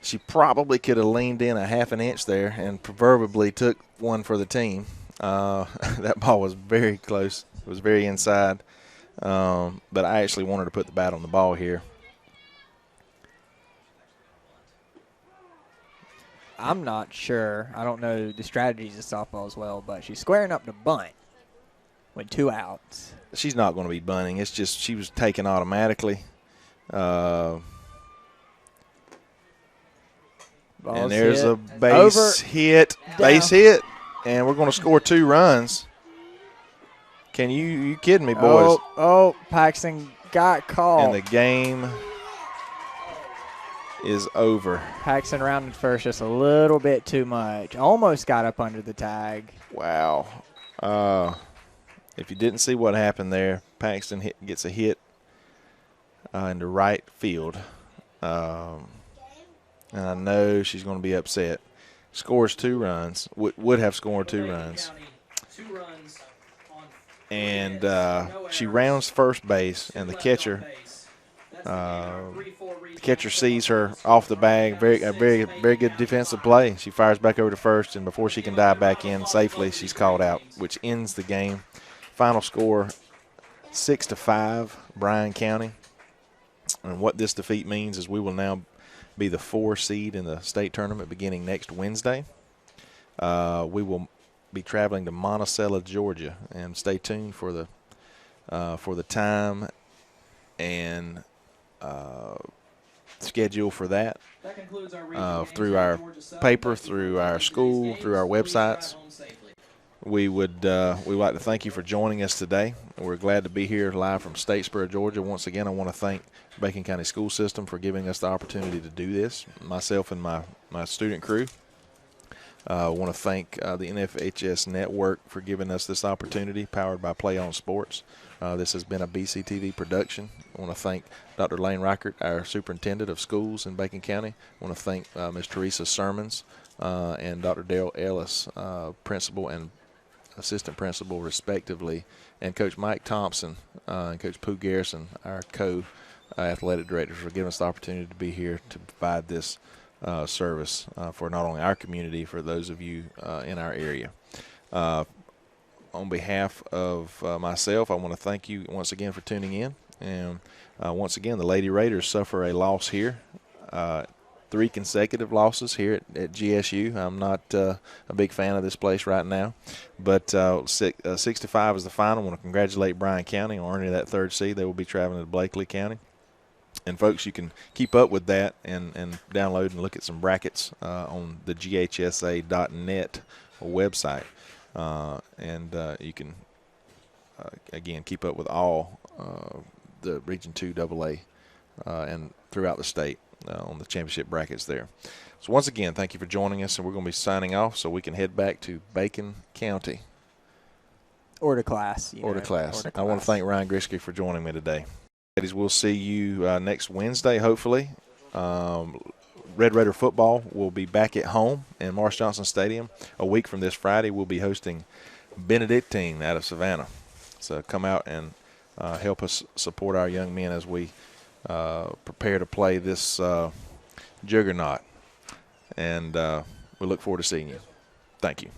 She probably could have leaned in a half an inch there and proverbially took one for the team. That ball was very close. It was very inside. But I actually wanted to put the bat on the ball here. I'm not sure. I don't know the strategies of softball as well, but she's squaring up to bunt with 2 outs. She's not going to be bunting. It's just she was taken automatically. And there's a base hit. Base hit. And we're going to score 2 runs. Can you kidding me, boys? Oh, Paxton got caught. And the game is over. Paxton rounded first just a little bit too much. Almost got up under the tag. Wow. If you didn't see what happened there, Paxton gets a hit into right field. And I know she's going to be upset. Scores 2 runs. Would have scored 2 runs. And she rounds first base, and the catcher sees her off the bag. Very good defensive play. She fires back over to first, and before she can dive back in safely, she's called out, which ends the game. Final score 6-5, Bryan County. And what this defeat means is we will now be the 4 seed in the state tournament beginning next Wednesday. We will be traveling to Monticello, Georgia, and stay tuned for the time and schedule for that. Through our paper, through our school, through our websites. We'd like to thank you for joining us today. We're glad to be here live from Statesboro, Georgia. Once again, I want to thank Bacon County School System for giving us the opportunity to do this, myself and my student crew. I want to thank the NFHS Network for giving us this opportunity, powered by Play On Sports. This has been a BCTV production. I want to thank Dr. Lane Reichert, our superintendent of schools in Bacon County. I want to thank Ms. Teresa Sermons and Dr. Daryl Ellis, principal and assistant principal respectively, and Coach Mike Thompson and Coach Pooh Garrison, our co-athletic directors, for giving us the opportunity to be here to provide this service for not only our community, for those of you in our area. On behalf of myself, I want to thank you once again for tuning in. And once again, the Lady Raiders suffer a loss here. 3 consecutive losses here at GSU. I'm not a big fan of this place right now. But 6-5 is the final. I want to congratulate Bryan County on earning that 3rd seed. They will be traveling to Blakely County. And, folks, you can keep up with that and download and look at some brackets on the ghsa.net website. You can, again, keep up with all the Region 2 AA and throughout the state on the championship brackets there. So, once again, thank you for joining us, and we're going to be signing off so we can head back to Bacon County. Or to class. Or to class. I want to thank Ryan Grisky for joining me today. Ladies, we'll see you next Wednesday, hopefully. Red Raider football will be back at home in Morris Johnson Stadium. A week from this Friday, we'll be hosting Benedictine out of Savannah. So come out and help us support our young men as we prepare to play this juggernaut. And we look forward to seeing you. Thank you.